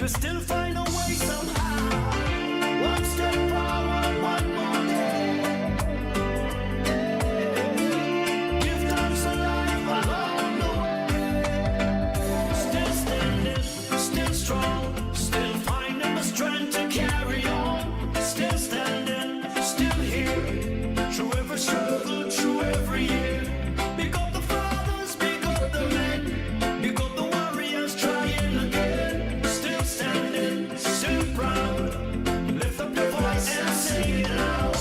we still find a way somehow. One step forward, one more day. Give thanks alive along the way. Still standing, still strong, still finding the strength to carry on. Still standing, still here, through every struggle, through every year. Pick up the fathers, pick up the men, pick up the warriors trying again. Still standing, still proud. Lift up your voice and sing it loud.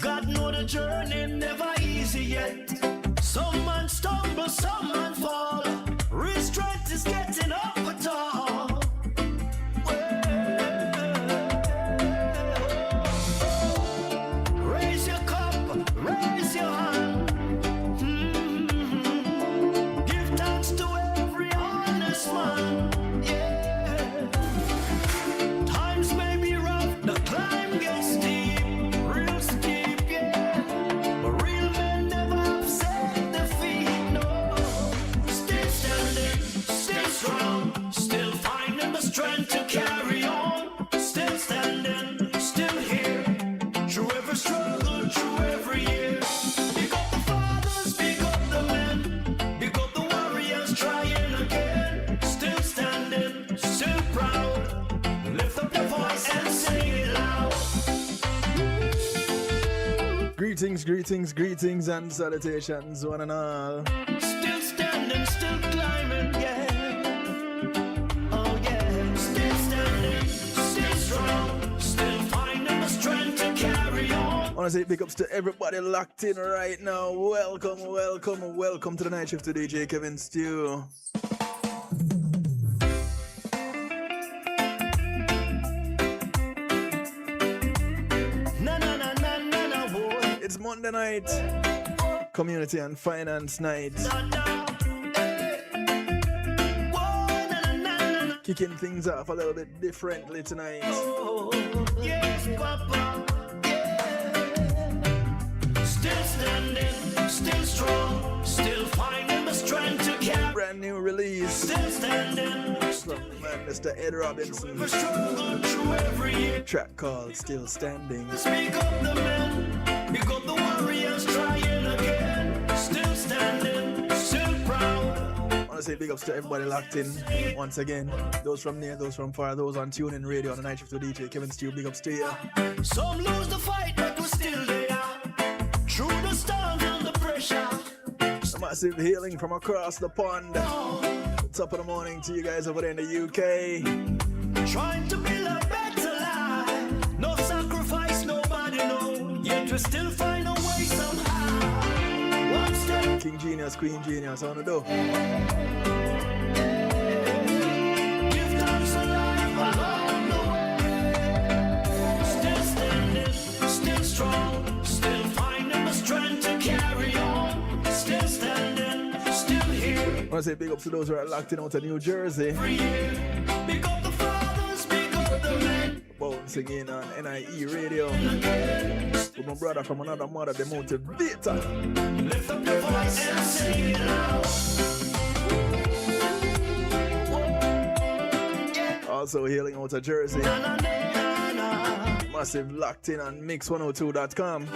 God know the journey never easy yet. Some man stumble, some man fall. Real strength is getting up at all. Raise your cup, raise your hand. Give thanks to every honest man. Yeah. Times may be rough, the climb gets steep. Strength to carry on, still standing, still here, through every struggle, through every year. Pick up the fathers, pick up the men, pick up the warriors trying again. Still standing, still proud. Lift up your voice and sing it loud. Greetings, greetings, greetings and salutations, one and all. Still standing, still climbing, yeah. I want to say big ups to everybody locked in right now. Welcome, welcome, welcome to the night shift to DJ Kevin Stew. It's Monday night, community and finance night. Kicking things off a little bit differently tonight. Yes, Papa. Still standing, still strong, still finding the strength to carry. Brand new release. Still standing. From Mr. Ed Robinson. Track called Still Standing. Speak up the men, pick up the warriors trying again. Still standing, still proud. I want to say big ups to everybody locked in once again. Those from near, those from far, those on TuneIn Radio on the night shift with DJ Kevin Stew. Big ups to you. Some lose the fight, but we're still there. Through the storms and the pressure. A massive healing from across the pond. Top of the morning to you guys over there in the UK. Trying to build a better life. No sacrifice, nobody know. Yet we still find a way somehow. One step. King Genius, Queen Genius, on the door. Give thanks alive along the way. Still standing, still strong, still finding the strength to carry on. Still standing, still here. I want to say big ups to those who are locked in out of New Jersey. Pick up the fathers, pick up the men. Bouncing in on NIE Radio. With my brother from another mother, the motivator. Lift up your voice and sing it loud. Also hailing out of Jersey. Massive locked in on mix102.com.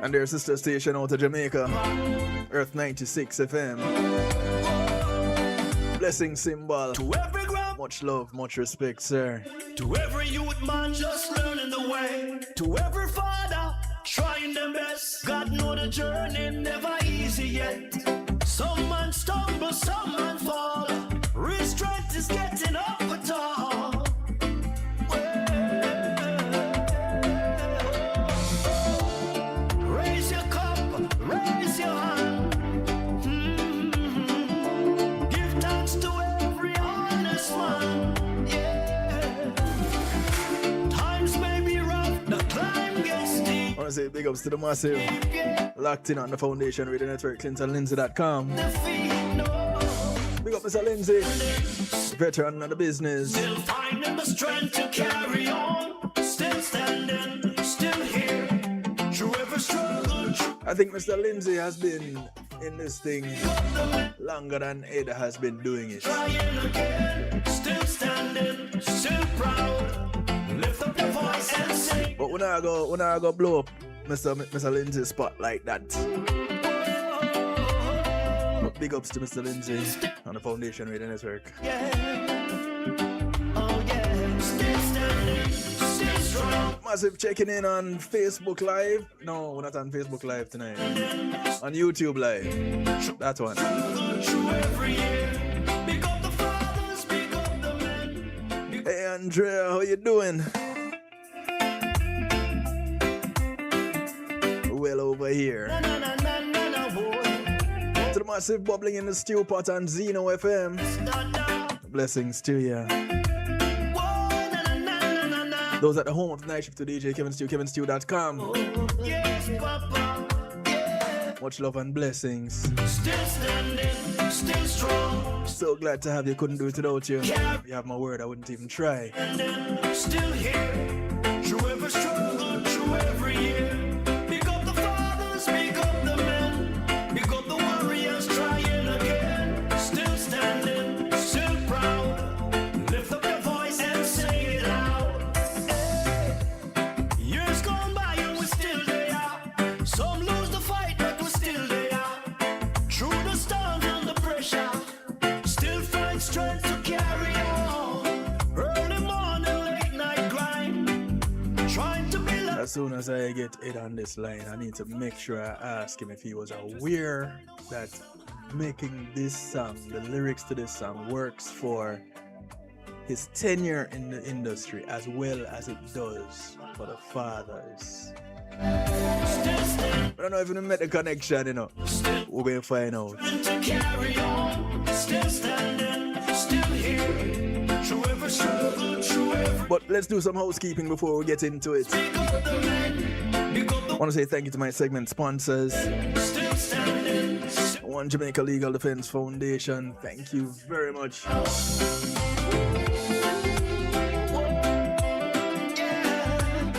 And their sister station out of Jamaica, Earth 96 FM. Blessing symbol. To every much love, much respect, sir. To every youth man just learning the way. To every father trying their best. God know the journey never easy yet. Some man stumble, some man fall. Real strength is getting up at all. Raise your say big ups to the massive. Locked in on the Foundation Radio Network, ClintonLindsay.com. Big up Mr. Lindsay, veteran of the business. Still finding the strength to carry on. Still standing, still here. Through every struggle. I think Mr. Lindsay has been in this thing longer than Ed has been doing it. Trying again. Still standing, still proud. Lift up your voice and sing. But when I go blow up Mr. Lindsay's spot like that. But big ups to Mr. Lindsay on the Foundation Radio Network. Massive checking in on Facebook Live. No, we're not on Facebook Live tonight. On YouTube Live. That one. Hey Andrea, how you doing? Well over here. To the massive bubbling in the stew pot on Zeno FM. Blessings to ya. Those at the home of the night shift to DJ Kevin Stew, kevinstew.com. Much love and blessings. Still standing, still strong. So glad to have you. Couldn't do it without you. You have my word, I wouldn't even try. Still here. Through every struggle, through every year. Pick up the fathers, pick up the men. Pick up the warriors, trying again. Still standing, still proud. Lift up your voice and say it out. Years gone by and we're still there. Some lose the fight, but we're still there. Through the storms and the pressure, still find strength to carry on. Early morning, late night grind, trying to build up. As soon as I get it on this line, I need to make sure I ask him if he was aware that making this song, the lyrics to this song, works for his tenure in the industry as well as it does for the fathers. I don't know if you met the connection, you know. We're going to find out. To carry on, still standing, still here. Through every struggle, through every But let's do some housekeeping before we get into it. pick up the men, pick up I want to say thank you to my segment sponsors. the still standing. One Jamaica Legal Defense Foundation. Thank you very much.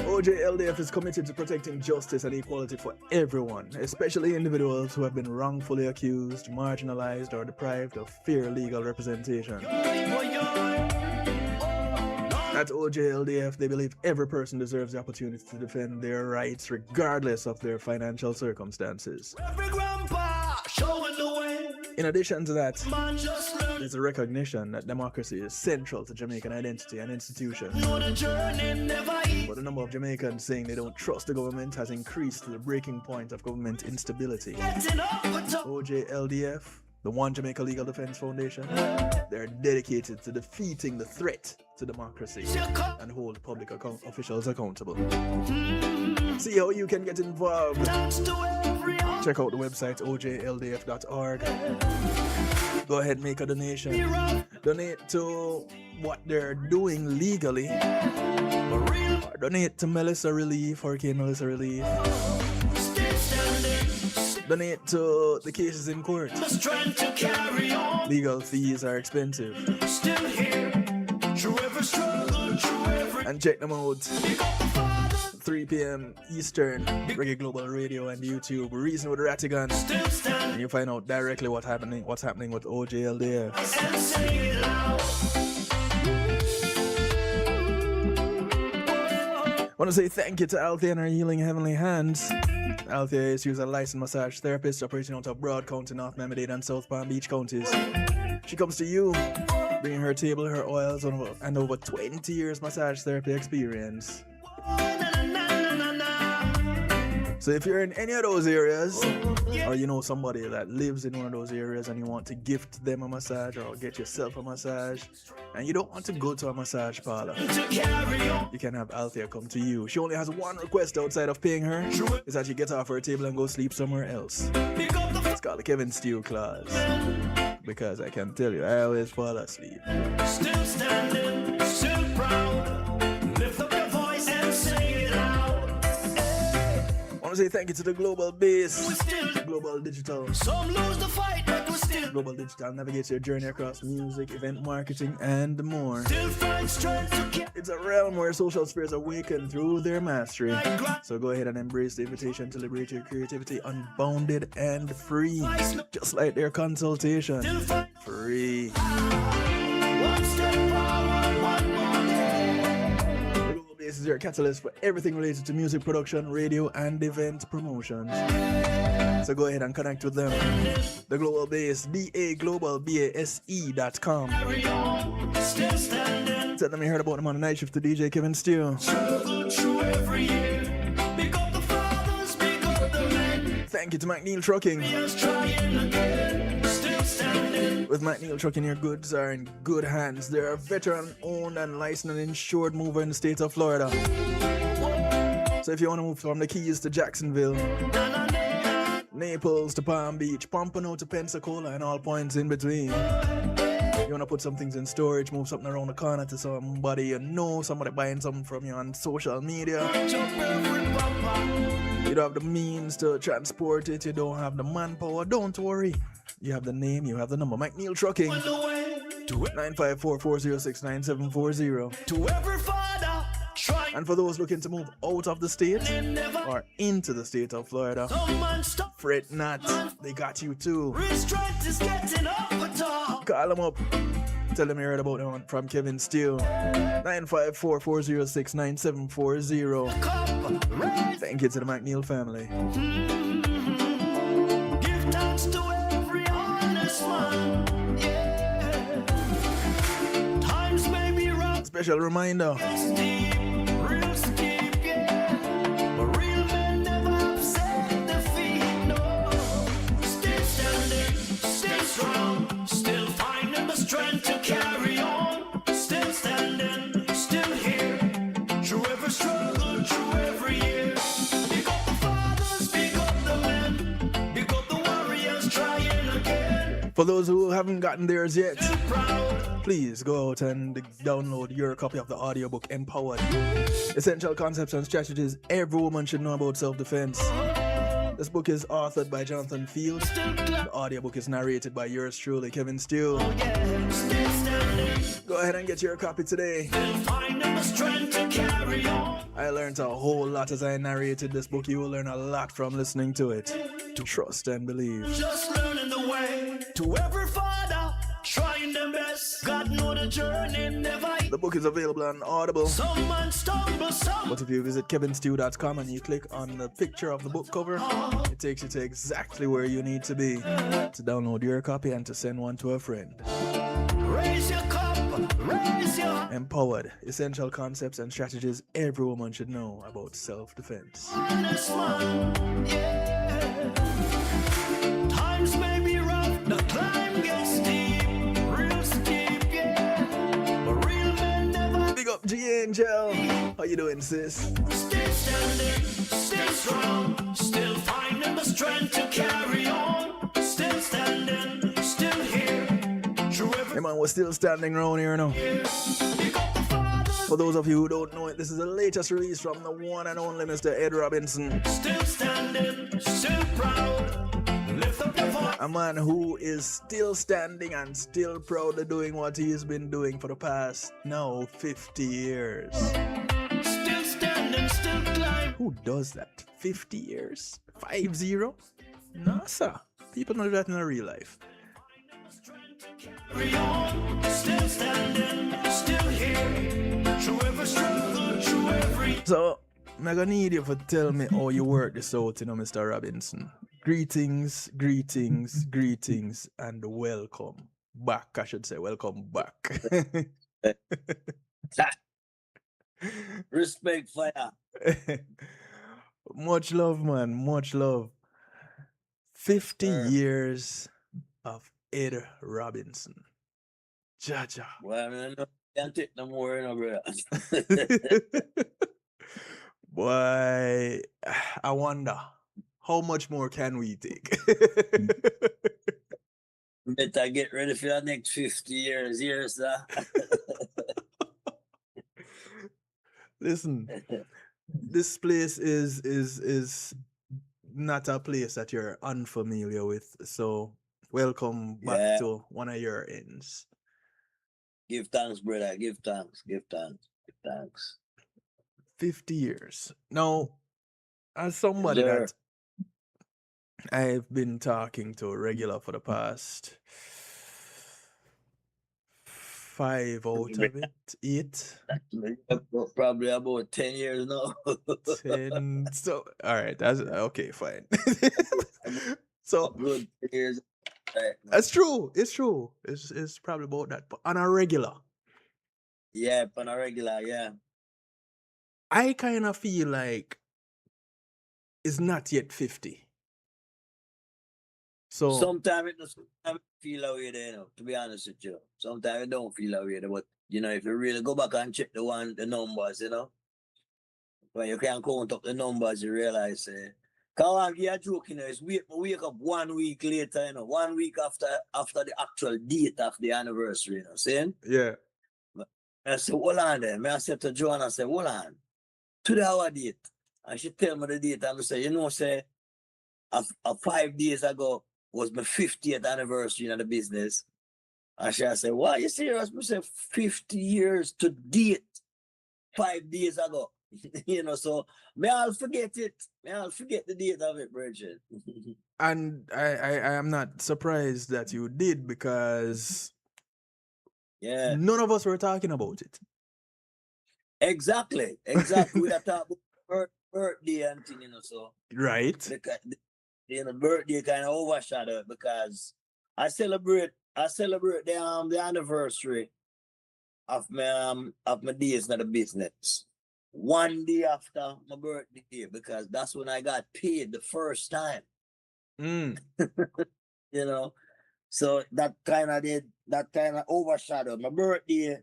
OJLDF is committed to protecting justice and equality for everyone, especially individuals who have been wrongfully accused, marginalized, or deprived of fair legal representation. At OJLDF, they believe every person deserves the opportunity to defend their rights regardless of their financial circumstances. Every grandpa showing the way. In addition to that, Man just learn there's a recognition that democracy is central to Jamaican identity and institution. know the journey never easy. But the number of Jamaicans saying they don't trust the government has increased to the breaking point of government instability. Getting up and top. OJLDF, the One Jamaica Legal Defense Foundation, they're dedicated to defeating the threat to democracy and hold public officials accountable. See how you can get involved. Dance to every Check out the website ojldf.org. Go ahead, make a donation. Donate to what they're doing legally. Or donate to Melissa Relief, Hurricane Melissa Relief. still standing. Donate to the cases in court. The strength to carry on. Legal fees are expensive. Still here. Through every struggle, through every And check them out. pick up the fathers. 3 p.m. Eastern, Reggae Global Radio and YouTube. Reason with Ratigan. Still standing. And you find out directly what's happening with OJLDF. And say it loud. I want to say thank you to Althea and her Healing Heavenly Hands. Althea is a licensed massage therapist operating out of Broad County, North Miami-Dade and South Palm Beach counties. She comes to you, bringing her table, her oils, and over 20 years massage therapy experience. So if you're in any of those areas, or you know somebody that lives in one of those areas and you want to gift them a massage or get yourself a massage, and you don't want to go to a massage parlor, To carry on. you can have Althea come to you. She only has one request outside of paying her, is that you get off her table and go sleep somewhere else. Pick up the It's called the Kevin Stew clause. Because I can tell you, I always fall asleep. still standing, still proud. Lift up your voice and say it out. say thank you to the Global Base, We still, Global Digital. some lose the fight, but we Global Digital navigates your journey across music, event marketing, and more. still find strength to get It's a realm where social spirits awaken through their mastery. So go ahead and embrace the invitation to liberate your creativity unbounded and free. Just like their consultation. still find Free. one step forward, one more day. The Global Base is your catalyst for everything related to music production, radio, and event promotions. So go ahead and connect with them. The Global Base, DAGlobalBASE.com. Carry on, still standing. Tell them you heard about them on the night shift to DJ Kevin Steele. Struggle through every year. Pick up the fathers, pick up the men. Thank you to McNeil Trucking. Just trying again, still standing. With McNeil Trucking, your goods are in good hands. They're a veteran-owned and licensed and insured mover in the state of Florida. So if you want to move from the Keys to Jacksonville, Naples to Palm Beach, Pompano to Pensacola, and all points in between. You want to put some things in storage, move something around the corner to somebody you know, somebody buying something from you on social media. Jump every papa. You don't have the means to transport it, you don't have the manpower, don't worry. You have the name, you have the number. McNeil Trucking, On the way 954-406-9740. to every father. Trying And for those looking to move out of the state never. or into the state of Florida, Some man stop. fret not, they got you too. Restraint is getting up a top. Call them up. Tell them you heard about them from Kevin Steele. 954-406-9740. Cup, raise. Thank you to the McNeil family. Give thanks to every honest man. Yeah. Times may be rough, Special reminder, steep, real steep, yeah. But real men never upset defeat, no. Still standing, still strong, still finding the strength to carry on. Still standing, still here. Through every struggle, through every year. Pick up the fathers, pick up the men. Pick up the warriors trying again. for those who haven't gotten theirs yet, Still proud. please go out and download your copy of the audiobook Empowered. Essential concepts and strategies every woman should know about self-defense. This book is authored by Jonathan Field. Still clap. The audiobook is narrated by yours truly, Kevin Steele. Yeah, still standing, Go ahead and get your copy today. still finding the strength to carry on. I learned a whole lot as I narrated this book. You will learn a lot from listening to it. Trust and believe. Just learning the way to every father, trying their best. God know the journey never. The book is available on Audible. Some man stumble, some But if you visit kevinstew.com and you click on the picture of the book cover, it takes you to exactly where you need to be to download your copy and to send one to a friend. raise your cup, raise your Empowered, essential concepts and strategies every woman should know about self-defense. honest man. Yeah. Times may be rough, the climb gets steep, real steep, yeah. But real men never. Big up G Angel. How you doing, sis? Still standing, still strong, still finding the strength to carry on. Still standing, still here. Through every Hey man, we're still standing around here now. year. Pick up the fathers, For those of you who don't know it, this is the latest release from the one and only Mr. Ed Robinson. still standing, still proud. Lift up your voice. A man who is still standing and still proudly doing what he has been doing for the past, now, 50 years. Still standing, still climb. Who does that? 50 years? 5-0? No, sir. People know that in real life. Carry on. Still standing, still here. Through every struggle, through every. So, I'm gonna need you to tell me how you work this out, Mr. Robinson. Greetings, greetings, greetings, and welcome back. I should say, welcome back. Respect fire. Much love, man. Much love. 50 Sure. years of Ed Robinson. Jaja. Well, I mean, I can't take no more, you know, brother. Boy, I wonder how much more can we take? Better get ready for the next 50 years, yes, sir. Listen, this place is not a place that you're unfamiliar with. So welcome back Yeah. to one of your ends. Give thanks, brother. Give thanks. Give thanks. Give thanks. 50 years. Now, as Yes, somebody sir. that I've been talking to regular for the past 8, Probably about 10 years now. 10. So, all right, that's okay, fine. So, Good 10 years right now. that's true. It's true. It's probably about that. But on a regular, Yeah, on a regular, yeah. I kind of feel like it's not yet 50. So, Sometimes it feel that way there, to be honest with you. Sometimes it don't feel that way there, but if you really go back and check the numbers, when you can count up the numbers, you realize, cause I'm here joking, it's wake up 1 week later, 1 week after the actual date of the anniversary, saying? yeah. I said, hold on there. I said to Joanna, I said, hold on. Today our date. And she tell me the date, and I say, say, 5 days ago was my 50th anniversary in the business. And she said, why you serious? I said, 50 years to date, 5 days ago. So I'll forget it. I'll forget the date of it, Bridget. And I am not surprised that you did because Yeah, none of us were talking about it. exactly. We that talk about birthday and thing, so Right? because birthday kind of overshadowed because I celebrate the anniversary of my days in the business 1 day after my birthday because that's when I got paid the first time. Mm. So that kind of overshadowed my birthday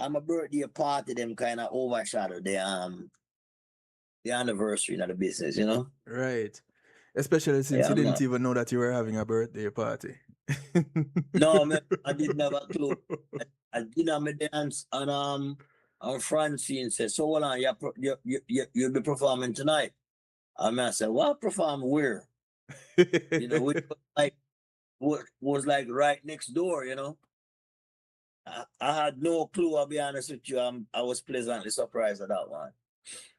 and my birthday party. Them kind of overshadowed the anniversary of the business. Right. Especially since Yeah, you didn't man. even know that you were having a birthday party. No, man, I didn't have a clue. I did my dance and Francine said, so hold on, you'll be performing tonight. I said, what perform where? Which was like right next door, I had no clue, I'll be honest with you. I was pleasantly surprised at that one.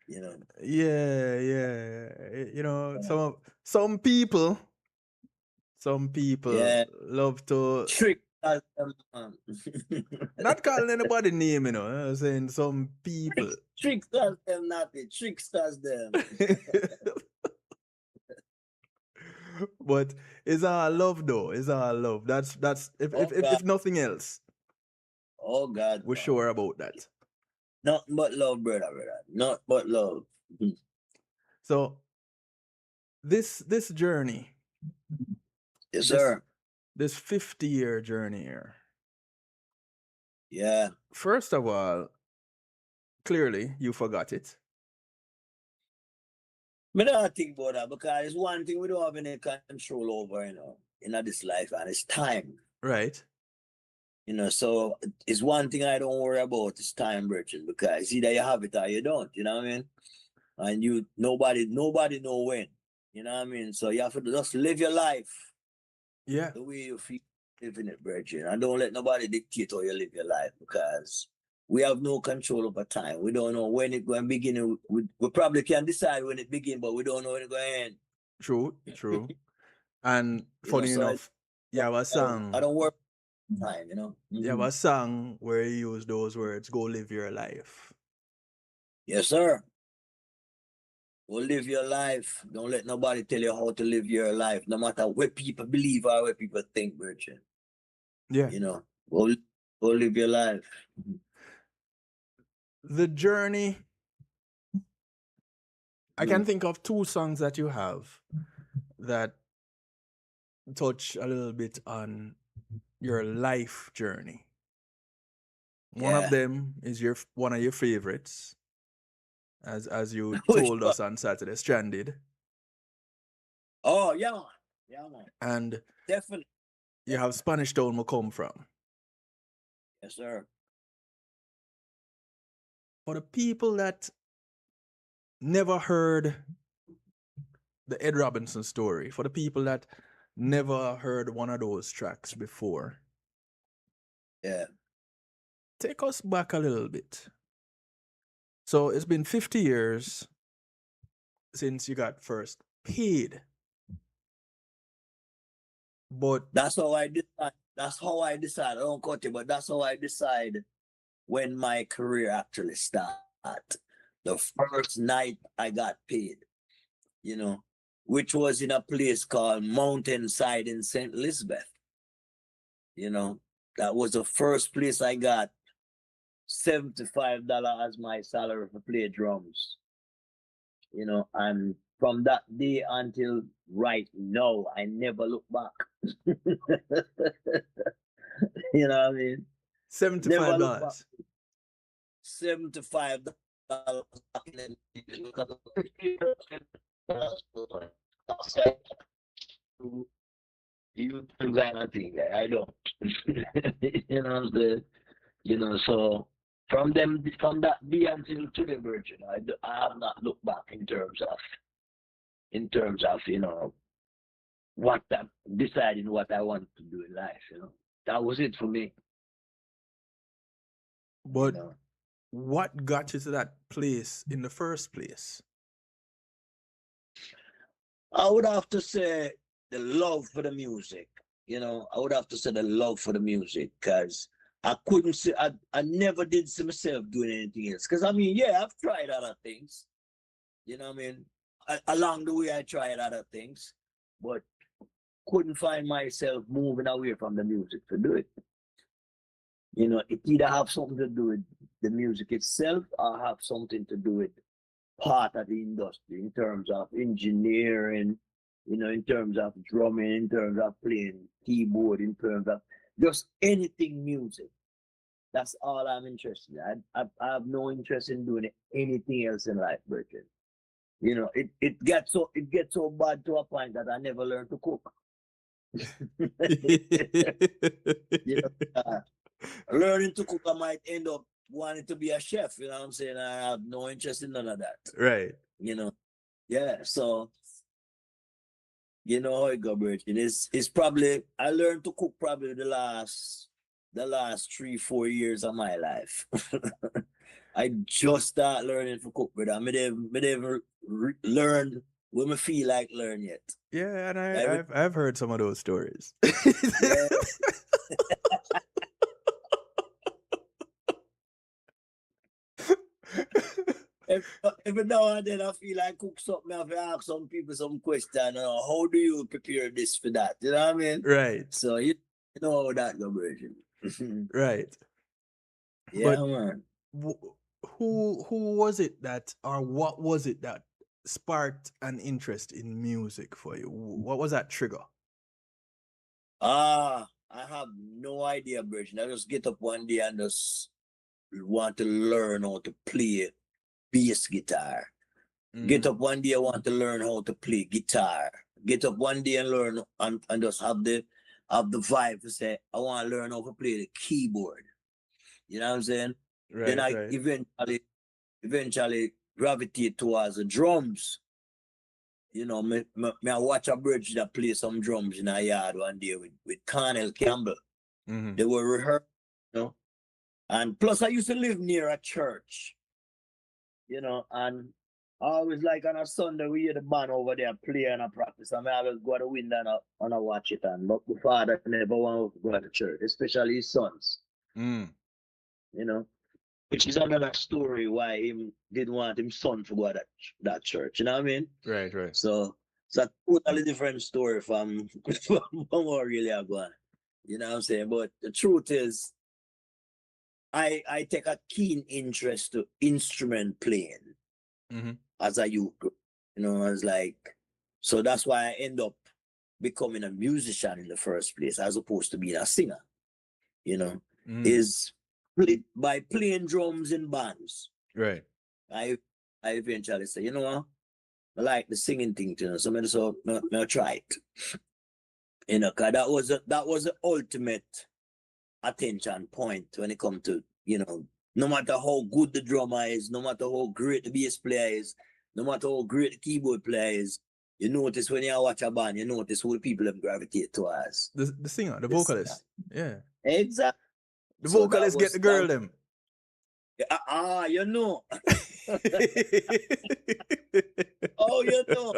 Yeah, yeah. Some people Yeah. love to Trick as them, man. not calling anybody name, I'm saying some people. Tricksters them, not the tricksters them. But it's all love though. It's all love. That's Oh God. if nothing else, Oh God, we're no. sure about that. Nothing but love, brother. Not but love. So this journey, Yes, this sir. this 50-year journey here. Yeah. First of all, clearly you forgot it. I don't think about that because it's one thing we don't have any control over, in this life, and it's time. Right. So it's one thing I don't worry about, it's time, Bridget, because either you have it or you don't, you know what I mean? And nobody know when. You know what I mean? So you have to just live your life Yeah. the way you feel living it, Bridget. And don't let nobody dictate how you live your life because we have no control over time. We don't know when it's going to begin. We probably can decide when it begins, but we don't know when it's going to end. True. And funny So enough, you have a I song. don't work time, You have a song where you use those words, go live your life. Yes, sir. Go live your life. Don't let nobody tell you how to live your life, no matter what people believe or what people think, Virgin. Yeah. Go live your life. The journey. I can Mm. think of 2 songs that you have that touch a little bit on your life journey. One of Yeah. them is one of your favorites, as you Which told one? us on Saturday, Stranded. Oh, yeah, man. Yeah, man. And Definitely. you have Spanish Town, we come from. Yes, sir. For the people that never heard the Ed Robinson story for the people that never heard one of those tracks before. Yeah. Take us back a little bit. So it's been 50 years since you got first paid. But That's how I decide. That's how I decide. I don't cut it, but that's how I decide when my career actually start. The first night I got paid, you know, which was in a place called Mountainside in St. Elizabeth. You know, that was the first place I got $75 as my salary for play drums. You know, and from that day until right now, I never look back. You know what I mean? Never look back. $75. $75. You kind of thing. I don't. You know what I'm saying? You know, so from that day until today, Virgin, I have not looked back in terms of you know what I'm deciding what I want to do in life. You know, that was it for me. You But know. what got you to that place in the first place? I would have to say the love for the music. You know, I would have to say the love for the music because I couldn't see, I never did see myself doing anything else. Because I mean, yeah, I've tried other things. You know what I mean? Along the way, I tried other things, but couldn't find myself moving away from the music to do it. You know, it either have something to do with the music itself or have something to do with part of the industry in terms of engineering, you know, in terms of drumming, in terms of playing keyboard, in terms of just anything music. That's all I'm interested in. I have no interest in doing anything else in life, Bridget. You know, it gets so bad to a point that I never learned to cook. You know, learning to cook, I might end up wanting to be a chef. You know what I'm saying? I have no interest in none of that. Right. You know, yeah. So you know how it go, Virgin. It's probably I learned to cook probably the last 3-4 years of my life. I just start learning to cook, brother. Me never learn when me feel like learn yet. Yeah, and Every- I've heard some of those stories. yeah. Every now and then I feel like cook something. I have to ask some people some question. How do you prepare this for that? You know what I mean? Right, So you know how that go, Virgin. right. Yeah, But man. who was it that, or what was it that sparked an interest in music for you? What was that trigger? I have no idea, Virgin. I just get up one day and just want to learn how to play bass guitar. Get up one day, I want to learn how to play guitar. Get up one day and learn and just have the vibe to say, I want to learn how to play the keyboard. You know what I'm saying? Then I eventually gravitate towards the drums. You know, me I watch a bridge that play some drums in a yard one day with Cornell Campbell. Mm-hmm. They were rehearsed, you know. And plus I used to live near a church, you know, and I always like on a Sunday we hear the band over there play and a practice. And I always go to the window and I watch it. And but the father never want to go to church, especially his sons. Mm. You know. Which is another story why he didn't want his son to go to that church. You know what I mean? Right, right. So it's a totally different story from what really are going. You know what I'm saying? But the truth is, I take a keen interest to instrument playing Mm-hmm. as a youth group. You know, I was like, so that's why I end up becoming a musician in the first place, as opposed to being a singer. You know, is by playing drums in bands. Right. I eventually say, you know what? I like the singing thing, you know, so I'll try it. You know, cause that was the ultimate attention point when it comes to, you know, no matter how good the drummer is, no matter how great the bass player is, no matter how great the keyboard player is, You notice when you watch a band, you notice who the people them gravitate towards. The singer, the The singer. vocalist. Yeah. Exactly. The So that vocalist get was the girl them. you know. Oh, you know.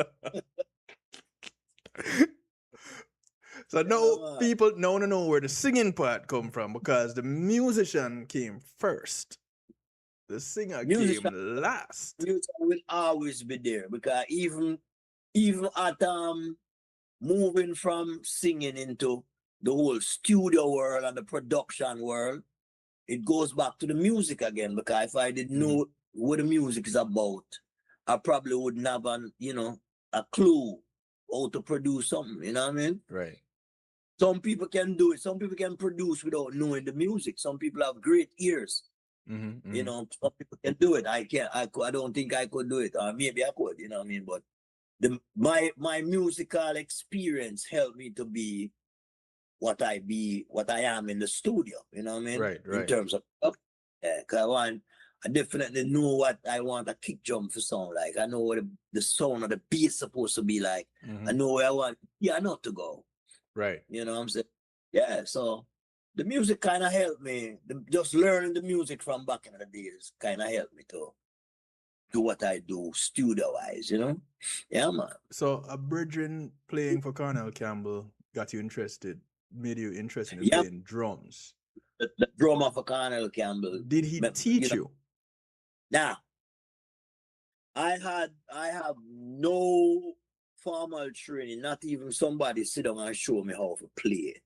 So Yeah, now man. people now know where the singing part come from because the musician came first. The singer Musician, came last. music will always be there because even at moving from singing into the whole studio world and the production world, it goes back to the music again. Because if I didn't know what the music is about, I probably wouldn't have a clue how to produce something. You know what I mean? Right. Some people can do it. Some people can produce without knowing the music. Some people have great ears. You know, some people can do it. I can't. I don't think I could do it. Or maybe I could. You know what I mean? But my musical experience helped me to be what I am in the studio. You know what I mean? Right, In right. terms of cause I definitely know what I want a kick drum to sound like. I know what the sound of the bass supposed to be like. I know where I want piano to go. Right. You know what I'm saying? Yeah, so the music kind of helped me. Just learning the music from back in the days kind of helped me to do what I do studio wise, you know? Yeah, man. So a brethren playing for Cornell Campbell got you interested, made you interested in Yeah, playing drums. the drummer for Cornell Campbell. Did he teach you? Now, I have no formal training, not even somebody sit down and show me how to play.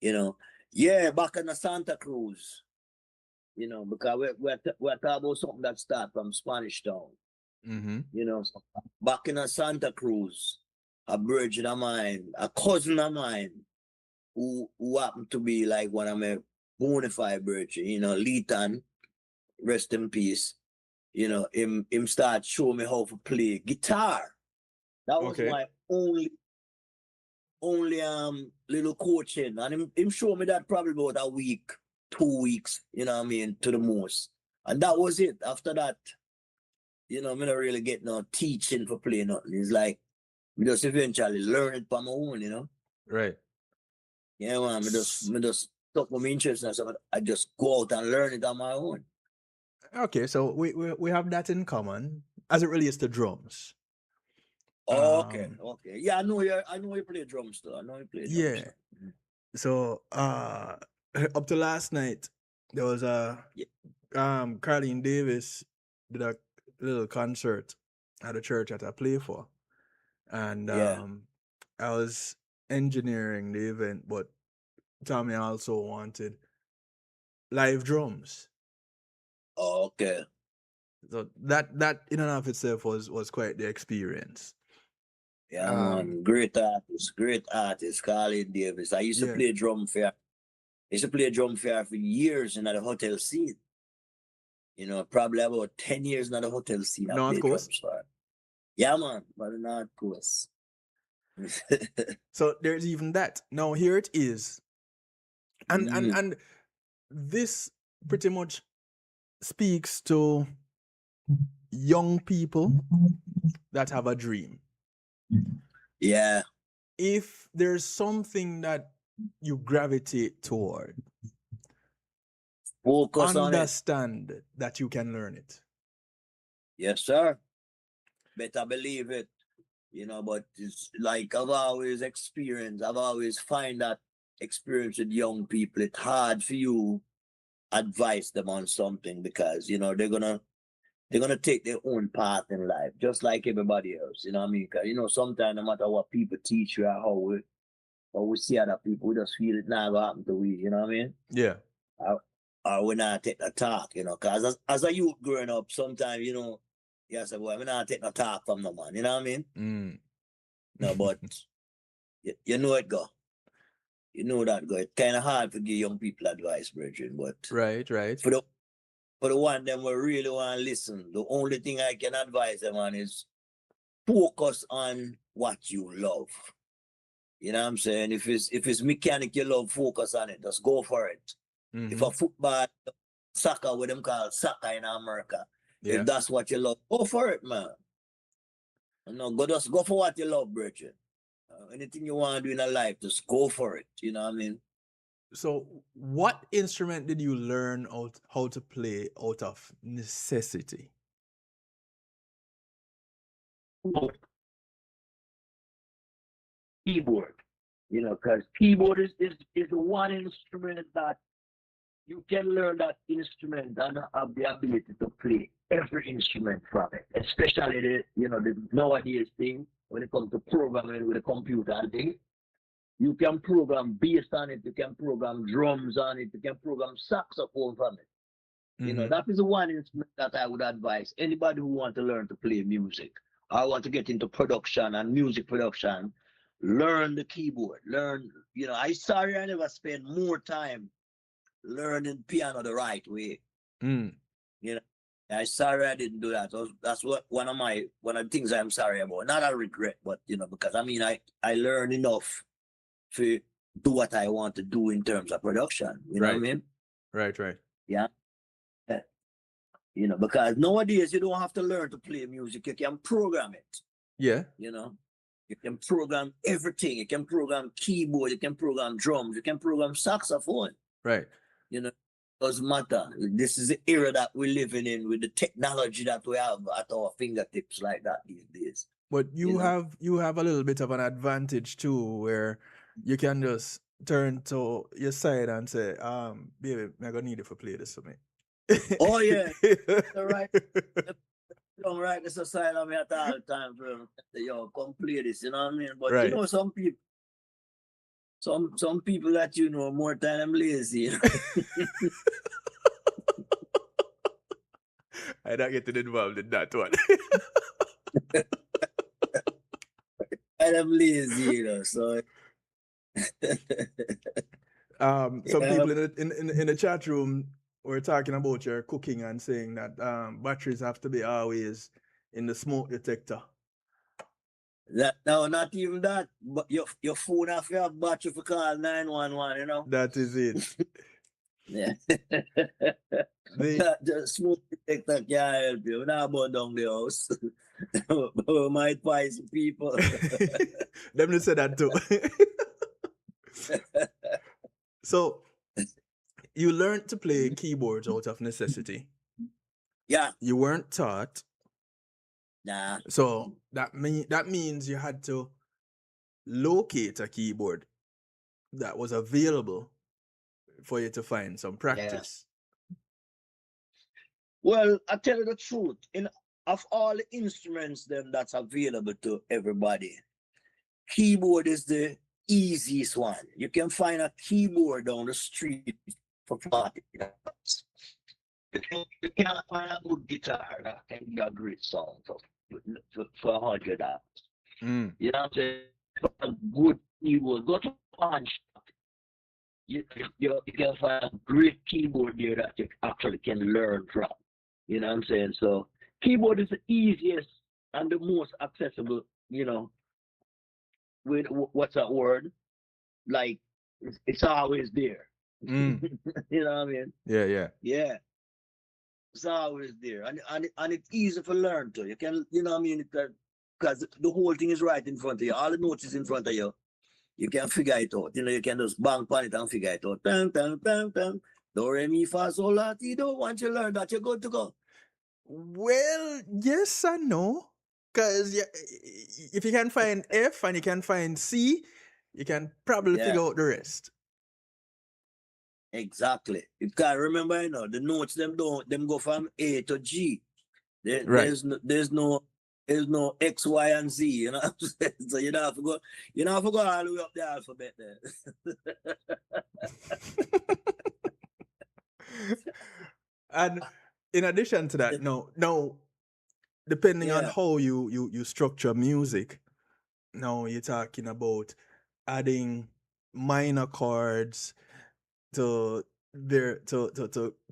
You know, yeah, back in the Santa Cruz, you know, because we're talking about something that start from Spanish Town. You know, so back in a Santa Cruz, a virgin of mine, a cousin of mine, who happened to be like one of my bona fide virgin, you know, Leeton, rest in peace. You know, him start showing me how to play guitar. That was Okay. my only little coaching. And him show me that probably about a week, 2 weeks, you know what I mean, to the most. And that was it. After that, you know, me not really get no teaching for playing nothing. It's like me just eventually learn it by my own, you know. Right. Yeah, man. Me just stuck with my interest and so I just go out and learn it on my own. Okay, so we have that in common as it relates to drums. Okay. Yeah, I know you play drums too. I know you play drums. Yeah. Too. So up to last night there was a Carlene Davis did a little concert at a church that I play for. And Yeah. I was engineering the event, but Tommy also wanted live drums. Okay. So that in and of itself was quite the experience. Yeah, man. Great artist, Carlene Davis. I used to Yeah. play drum for her. I used to play drum for her for years in the hotel scene. You know, probably about 10 years in the hotel scene. I North played Coast? drums for her. Yeah, man. But the North Coast. So there's even that. Now here it is. And this pretty much speaks to young people that have a dream. Yeah. If there's something that you gravitate toward, Focus on it. understand that you can learn it. Yes, sir. Better believe it. You know, but it's like I've always find that experience with young people, it's hard for you advise them on something because, you know, they're gonna take their own path in life, just like everybody else. You know what I mean? Because, you know, sometimes no matter what people teach you or how we see other people, we just feel it now gonna happen to we, you know what I mean? Yeah. Or we not take the talk, you know, because as a youth growing up, sometimes, you know, you say, well, we not take no talk from no man, you know what I mean? No, but you know it go. You know that go. It's kind of hard to give young people advice, brethren, but Right. for the one them who really want to listen, the only thing I can advise them on is focus on what you love. You know what I'm saying? If it's mechanic you love, focus on it. Just go for it. If a football, soccer, what them call soccer in America, Yeah. if that's what you love, go for it, man. No, just go for what you love, Bridget. Anything you want to do in a life, just go for it. You know what I mean? So, what instrument did you learn how to play out of necessity? Keyboard. You know, because keyboard is the one instrument that you can learn that instrument and have the ability to play every instrument from it. Especially the nowadays thing when it comes to programming with a computer and thing. You can program bass on it, you can program drums on it, you can program saxophone from it. You know, Mhm. that is the one instrument that I would advise anybody who want to learn to play music. I want to get into production and music production. Learn the keyboard. Learn, I sorry I never spent more time learning piano the right way. Mm. You know, I sorry I didn't do that. That's what one of the things I'm sorry about. Not a regret, but because I learned enough to do what I want to do in terms of production. You know what I Right. mean? Right. Yeah. Yeah. Because nowadays you don't have to learn to play music. You can program it. Yeah. You can program everything. You can program keyboard. You can program drums. You can program saxophone. Right. Doesn't matter. This is the era that we're living in with the technology that we have at our fingertips like that these days. But you know? have a little bit of an advantage too, where you can just turn to your side and say, baby, I'm gonna need you for play this for me. Oh yeah, all right. Don't write this aside on me at all the time, bro. Yo, come play this, you know what I mean? But Right. some people, some people that more time I'm lazy. I'm not getting involved in that one. And I'm lazy, so Some Yeah. people in the chat room were talking about your cooking and saying that batteries have to be always in the smoke detector. No, not even that. But your phone have to have battery for call 911, you know? That is it. Yeah. The The smoke detector can't help you. We're not burn down the house. We might find people. Let me say that too. So you learned to play keyboards out of necessity. Yeah. You weren't taught. Nah. So that means you had to locate a keyboard that was available for you to find some practice. Well, I tell you the truth. Of all the instruments that's available to everybody, keyboard is the easiest one. You can find a keyboard down the street for $40. You can't find a good guitar that can be a great song for $100. Mm. You know what I'm saying? For a good keyboard, go to pawn shop. You can find a great keyboard there that you actually can learn from. You know what I'm saying? So keyboard is the easiest and the most accessible, with what's that word? Like it's always there. Mm. You know what I mean? Yeah. Yeah. It's always there. And it's easy to learn too. You can, you know what I mean? Because the whole thing is right in front of you. All the notes is in front of you. You can figure it out. You can just bang on it and figure it out. Bang, bang, bang, bang. Do, re, mi, fa, sol, la, ti, do. Once you learn that, you're good to go. Well, yes and no. Because if you can find F and you can find C, you can probably figure out the rest. Exactly. You can't remember, the notes them go from A to G. Right. There's no X, Y, and Z, you know what I'm saying? So you don't have to go all the way up the alphabet there. And in addition to that, no, depending on how you structure music, now you're talking about adding minor chords to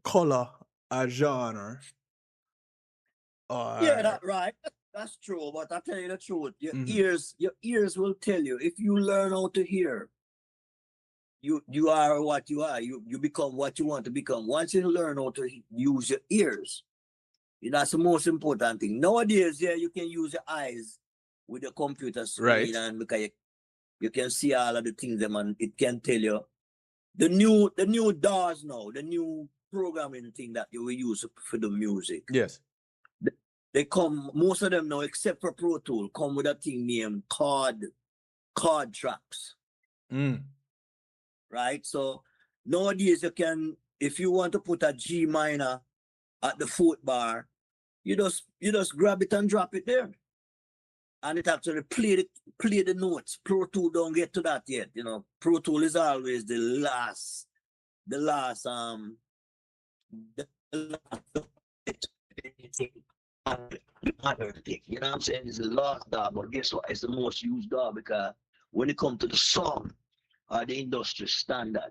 color a genre. Yeah, that's right. That's true. But I tell you the truth, your ears will tell you. If you learn how to hear, you are what you are. You become what you want to become. Once you learn how to use your ears, that's the most important thing. Nowadays, you can use your eyes with the computer screen, Right. and because you can see all of the things them, and it can tell you the new DAWs now, the new programming thing that you will use for the music. Yes. They come, most of them now, except for Pro Tool, come with a thing named chord tracks, Mm. right? So nowadays you can, if you want to put a G minor at the fourth bar, you just grab it and drop it there, and it actually play the notes. Pro Tool don't get to that yet. You know, Pro Tool is always the last the last other thing. You know what I'm saying? It's the last DAW, but guess what? It's the most used DAW because when it comes to the song or the industry standard,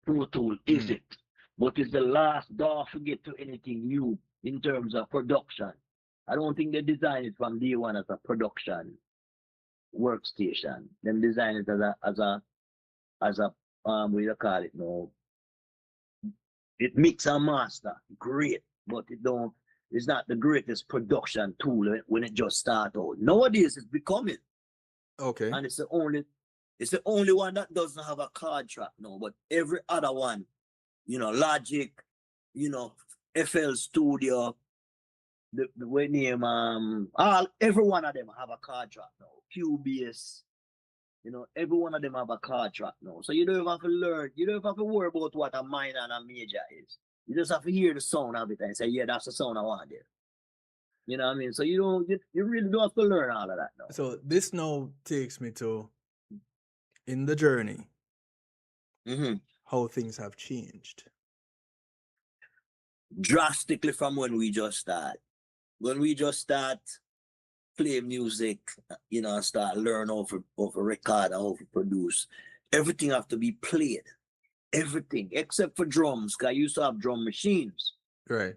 Pro Tool is it. But it's the last DAW to get to anything new in terms of production. I don't think they designed it from day one as a production workstation. Them design it as a what do you call it now? It mix and master, great, but it's not the greatest production tool when it just start out. Nowadays it's becoming, Okay. and it's the only one that doesn't have a card track now, but every other one, you know, Logic, you know, FL Studio, the way name every one of them have a card track now. Cubase, you know, every one of them have a card track now. So you don't even have to learn, you don't even have to worry about what a minor and a major is. You just have to hear the sound of it and say, yeah, that's the sound I want there. You know what I mean? So you really don't have to learn all of that now. So this now takes me to, in the journey, how things have changed. Drastically from when we just start. When we just start play music, you know, and start learn how to record and how to produce, everything have to be played. Everything except for drums, because I used to have drum machines. Right.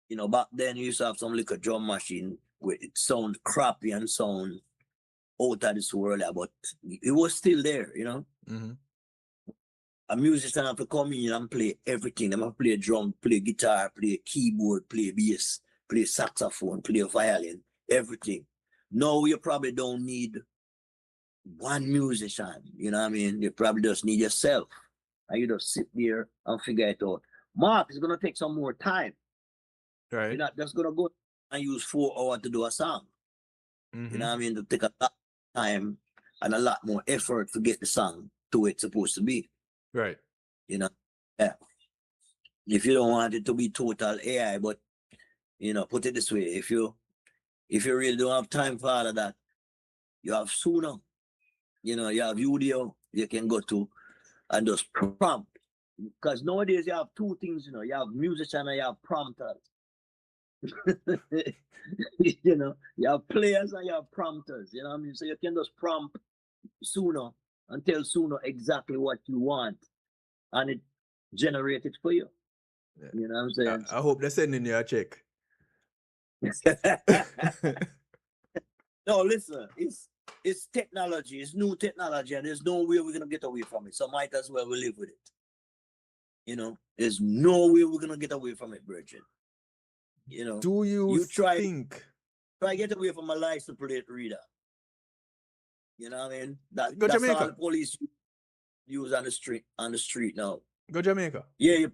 You know, back then you used to have some little drum machine where it sound crappy and sound out of this world, but it was still there, you know. Mm-hmm. A musician have to come in and play everything. They have to play drum, play guitar, play keyboard, play bass, play saxophone, play violin, everything. Now you probably don't need one musician, you know what I mean? You probably just need yourself. And you just sit there and figure it out. Mark, it's gonna take some more time. Right. You're not just gonna go and use 4 hours to do a song. Mm-hmm. You know what I mean? To take a lot of time and a lot more effort to get the song to where it's supposed to be. Right. You know? Yeah. If you don't want it to be total AI, but you know, put it this way, if you really don't have time for all of that, you have Suno, you know, you have Udio you can go to and just prompt. Because nowadays you have two things, you know, you have musician and you have prompters. You know, you have players and you have prompters, you know what I mean? So you can just prompt Suno and tell Suno exactly what you want, and it generates it for you. Yeah. You know what I'm saying? I hope they're sending you a check. No, listen, it's technology, it's new technology, and there's no way we're gonna get away from it. So might as well we live with it. You know, there's no way we're gonna get away from it, Virgin. You know, Do you think? try get away from a license plate reader. You know what I mean? Go That's Jamaica. all the police use on the street now. Go Jamaica. Yeah,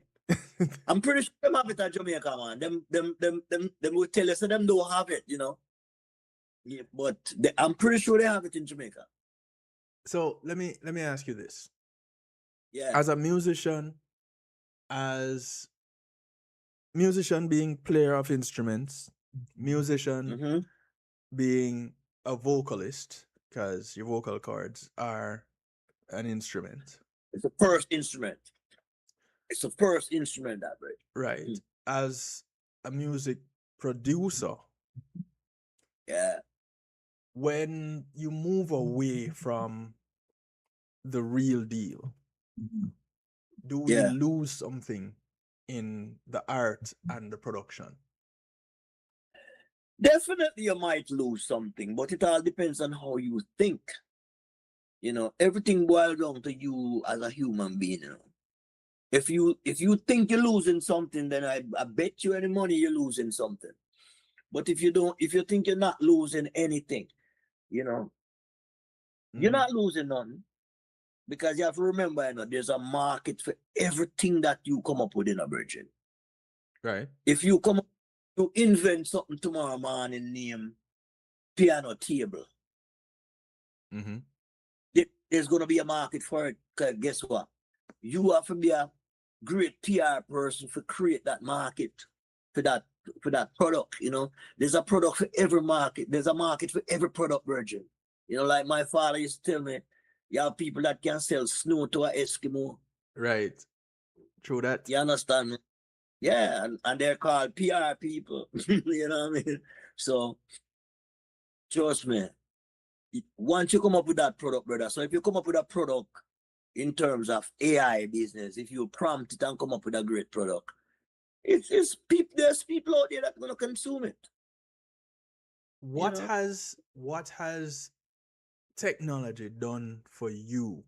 I'm pretty sure them have it at Jamaica, man. Them will tell us that them don't have it, you know. Yeah, but I'm pretty sure they have it in Jamaica. So let me ask you this. Yeah. As a musician, being player of instruments, musician being a vocalist, because your vocal cords are an instrument. It's the first instrument. It's the first instrument that way. Right. As a music producer, Yeah. when you move away from the real deal, do we Yeah. lose something in the art and the production? Definitely you might lose something, but it all depends on how you think. You know, everything boils down to you as a human being, you know. If you think you're losing something, then I bet you any money you're losing something. But if you think you're not losing anything, You know, you're not losing nothing because you have to remember, there's a market for everything that you come up with in a virgin. Right. If you come up, you invent something tomorrow morning named piano table, Mm-hmm. there's going to be a market for it. Because guess what? You have to be a great PR person to create that market for that product. There's a product for every market. There's a market for every product, virgin. Like my father used to tell me, you have people that can sell snow to an Eskimo. Right. True that. You understand me? Yeah, and they're called PR people. You know what I mean? So trust me, once you come up with that product, brother. So if you come up with a product in terms of AI business, if you prompt it and come up with a great product, it's people. There's people out there that are gonna consume it. What has technology done for you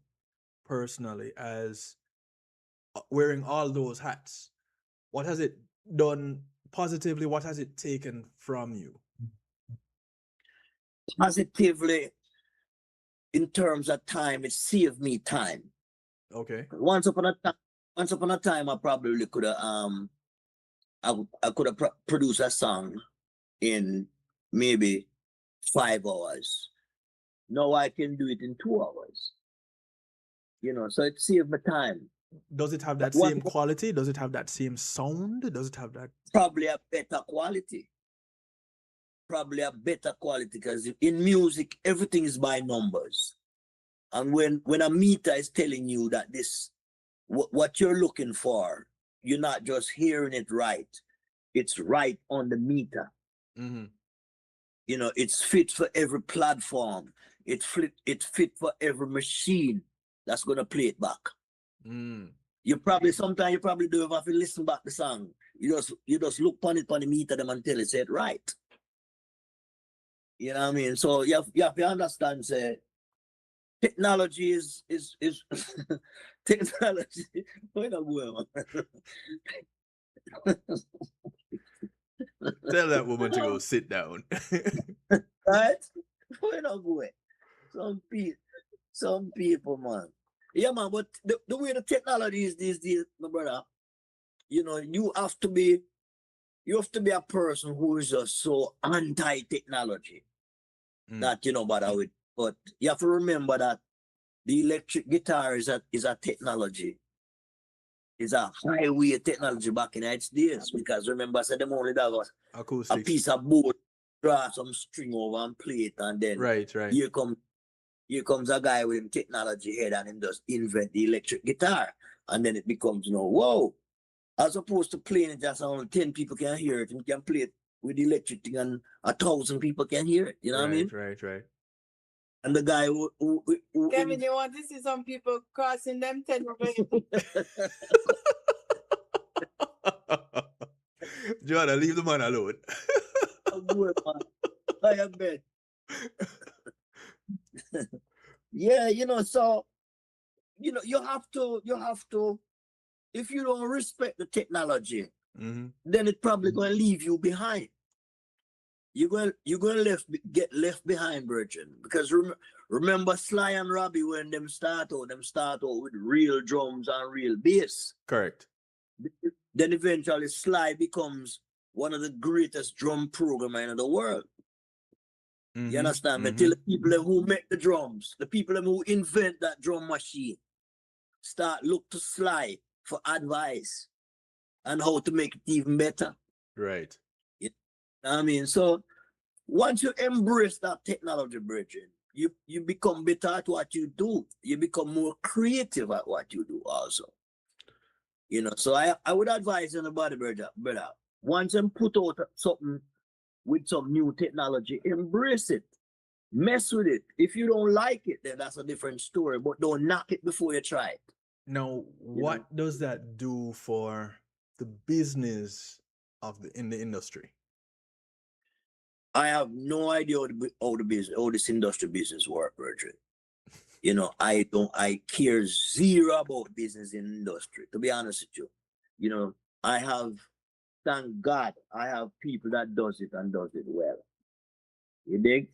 personally as wearing all those hats? What has it done positively? What has it taken from you? Positively, in terms of time, it saved me time. Okay. Once upon a time, I probably could have I could have produced a song in maybe 5 hours. Now I can do it in 2 hours. So it saved me time. Does it have that What same quality? Does it have that same sound? Does it have that? probably a better quality? Probably a better quality because in music everything is by numbers, and when a meter is telling you that this what you're looking for, you're not just hearing it right. It's right on the meter. Mm-hmm. It's fit for every platform. It fit for every machine that's gonna play it back. Mm. Sometimes you probably don't have to listen back the song. You just look on it on the meter them until it's said right. You know what I mean? So you have to understand, say, technology is technology. Where the boy, Tell that woman to go sit down. right? Where the boy? Some people, man. Yeah, man. But the way the technology is these days, my brother, you have to be a person who is just so anti-technology that bother with. But you have to remember that the electric guitar is a technology. It's a highway technology back in its days. Because remember, I said them only have a Acoustics. piece of board, draw some string over and play it, and then Right. here comes a guy with him technology head and him just invent the electric guitar. And then it becomes, whoa. As opposed to playing it just only 10 people can hear it, and you can play it with the electric thing and 1,000 people can hear it. You know what I mean? Right. And the guy who Kevin, you want to see some people crossing them 10 over? Joanna, leave the man alone. I bet. Yeah, so you have to, if you don't respect the technology, then it's probably going to leave you behind. You're going to get left behind, Virgin. Because remember Sly and Robbie, when them start out with real drums and real bass. Correct. Then eventually Sly becomes one of the greatest drum programmers in the world. You understand? But till the people who make the drums, the people who invent that drum machine, start look to Sly for advice on how to make it even better. Right. I mean, so once you embrace that technology, Bridget, you become better at what you do. You become more creative at what you do also. So I would advise anybody, brother, once you put out something with some new technology, embrace it. Mess with it. If you don't like it, then that's a different story. But don't knock it before you try it. Now, what does that do for the business in the industry? I have no idea how this industry business work, Virgil. I care zero about business in industry, to be honest with you. Thank God, I have people that does it and does it well. You dig?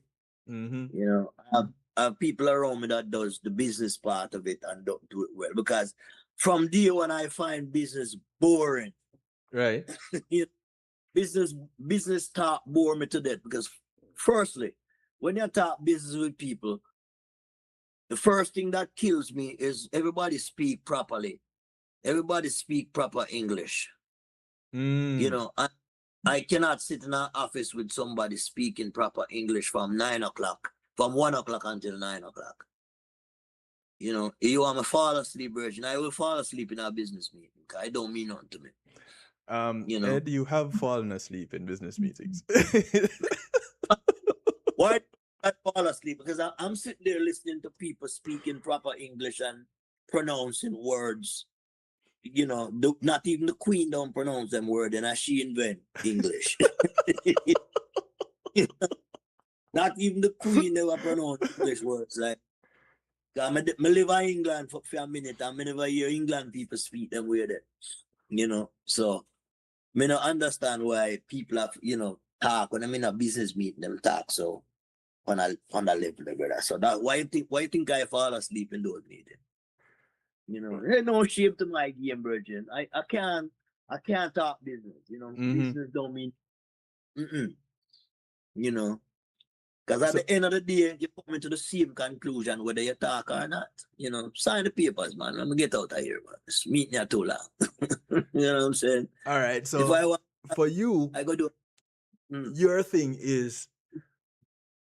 Mm-hmm. You know, I have people around me that does the business part of it and don't do it well. Because from day one, I find business boring. Right. You know, business talk bore me to death. Because firstly, when you talk business with people, the first thing that kills me is everybody speak properly. Everybody speak proper English. You Mm. know, I cannot sit in an office with somebody speaking proper English from 9 o'clock, from 1 o'clock until 9 o'clock. You know, you want me fall asleep, Virgin, I will fall asleep in our business meeting. 'Cause I don't mean nothing to me. You know, Ed, you have fallen asleep in business meetings. why I fall asleep? Because I'm sitting there listening to people speaking proper English and pronouncing words. You know, not even the Queen don't pronounce them words, and she invent English. Not even the Queen never pronounce English words. Like, I live in England for a minute, and I never hear England people speak them way there. You know, so I don't understand why people have, you know, talk when I'm in a business meeting, them talk so on a level, brother. So that why you think I fall asleep in those meetings? You know, there's no shape to my game, Virgin. I can't talk business. You know, Mm-hmm. business don't mean, you know, because at So, the end of the day, you come into the same conclusion whether you talk or not. You know, sign the papers, man. Let me get out of here, man. This meeting are too long. You know what I'm saying? all right. If So I want, for you, I go do. Mm, your thing is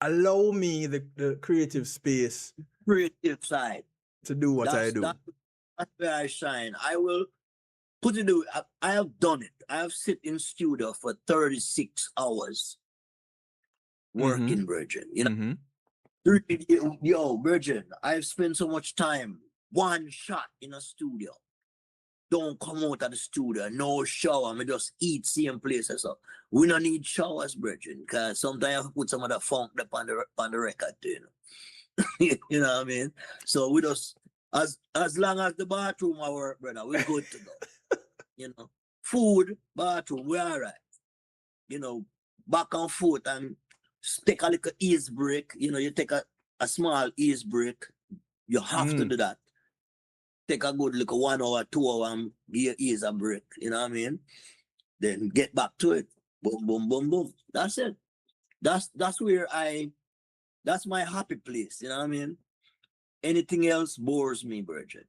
allow me the creative space creative side. to do what I That's do. that's where I shine. I will put it. I have done it. I have sit in studio for 36 hours Mm-hmm. working, Virgin. You know, Mm-hmm. yo, Virgin. I've spent so much time one shot in a studio. Don't come out of the studio, no shower. I just eat same places. So we don't need showers, Virgin, because sometimes I have to put some of the funk up on the record, too, you know. You know what I mean? So we just as long as the bathroom I work, brother, we're good to go. You know, food, bathroom, we're all right. You know, back and forth and take a little ease break. You know, you take a small ease break. You have to do that. Take a good little 1 hour, 2 hour, and give your ears a break. You know what I mean? Then get back to it. Boom, boom, boom, boom. That's it. That's where that's my happy place. You know what I mean? Anything else bores me, Bridget.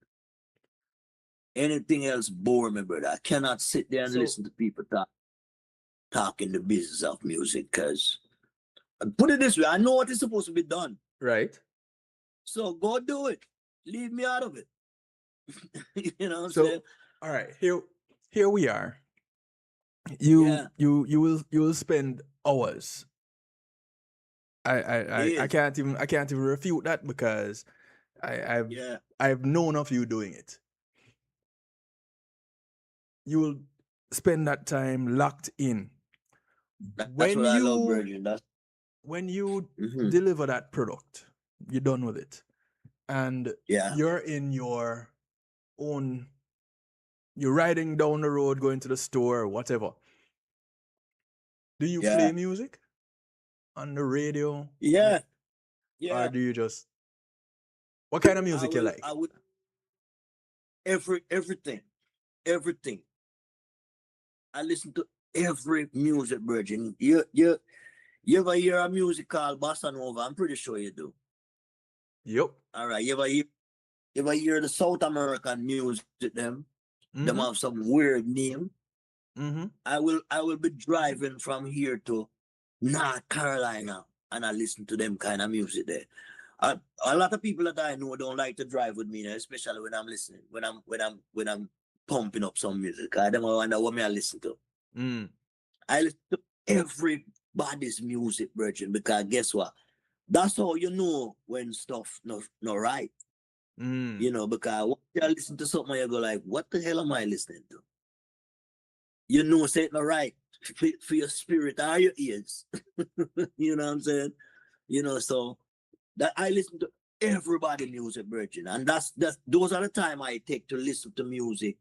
Anything else bores me, brother. I cannot sit there and So listen to people talking the business of music, because put it this way, I know what is supposed to be done. right. So go do it. Leave me out of it. You know what I'm So saying? all right, here we are. You Yeah. you will spend hours. I Yes. can't even refute that because I've Yeah. I've known of you doing it. You will spend that time locked in. That's When what I love, you Virgin. That's when you mhm. deliver that product, you're done with it. And Yeah. you're in your own, you're riding down the road, going to the store, or whatever. Do you Yeah. play music on the radio? Yeah. Or Yeah. do you just, what kind of music you like? I will everything. Everything. I listen to every music, Virgin. You ever hear a music called Bossa Nova? I'm pretty sure you do. Yep. All right. You ever hear the South American music, them? Them Mm-hmm. have some weird name. Mm-hmm. I will be driving from here to North Carolina, and I listen to them kind of music there. A lot of people that I know don't like to drive with me, especially when I'm listening, when I'm pumping up some music. I don't wonder what me I listen to. Mm. I listen to everybody's music, Virgin, because guess what? That's how you know when stuff not right. Mm. You know, because once you listen to something, you go like, what the hell am I listening to? You know, say it not right for your spirit or your ears. You know what I'm saying? You know, so that I listen to everybody music, Virgin, and that's those are the time I take to listen to music.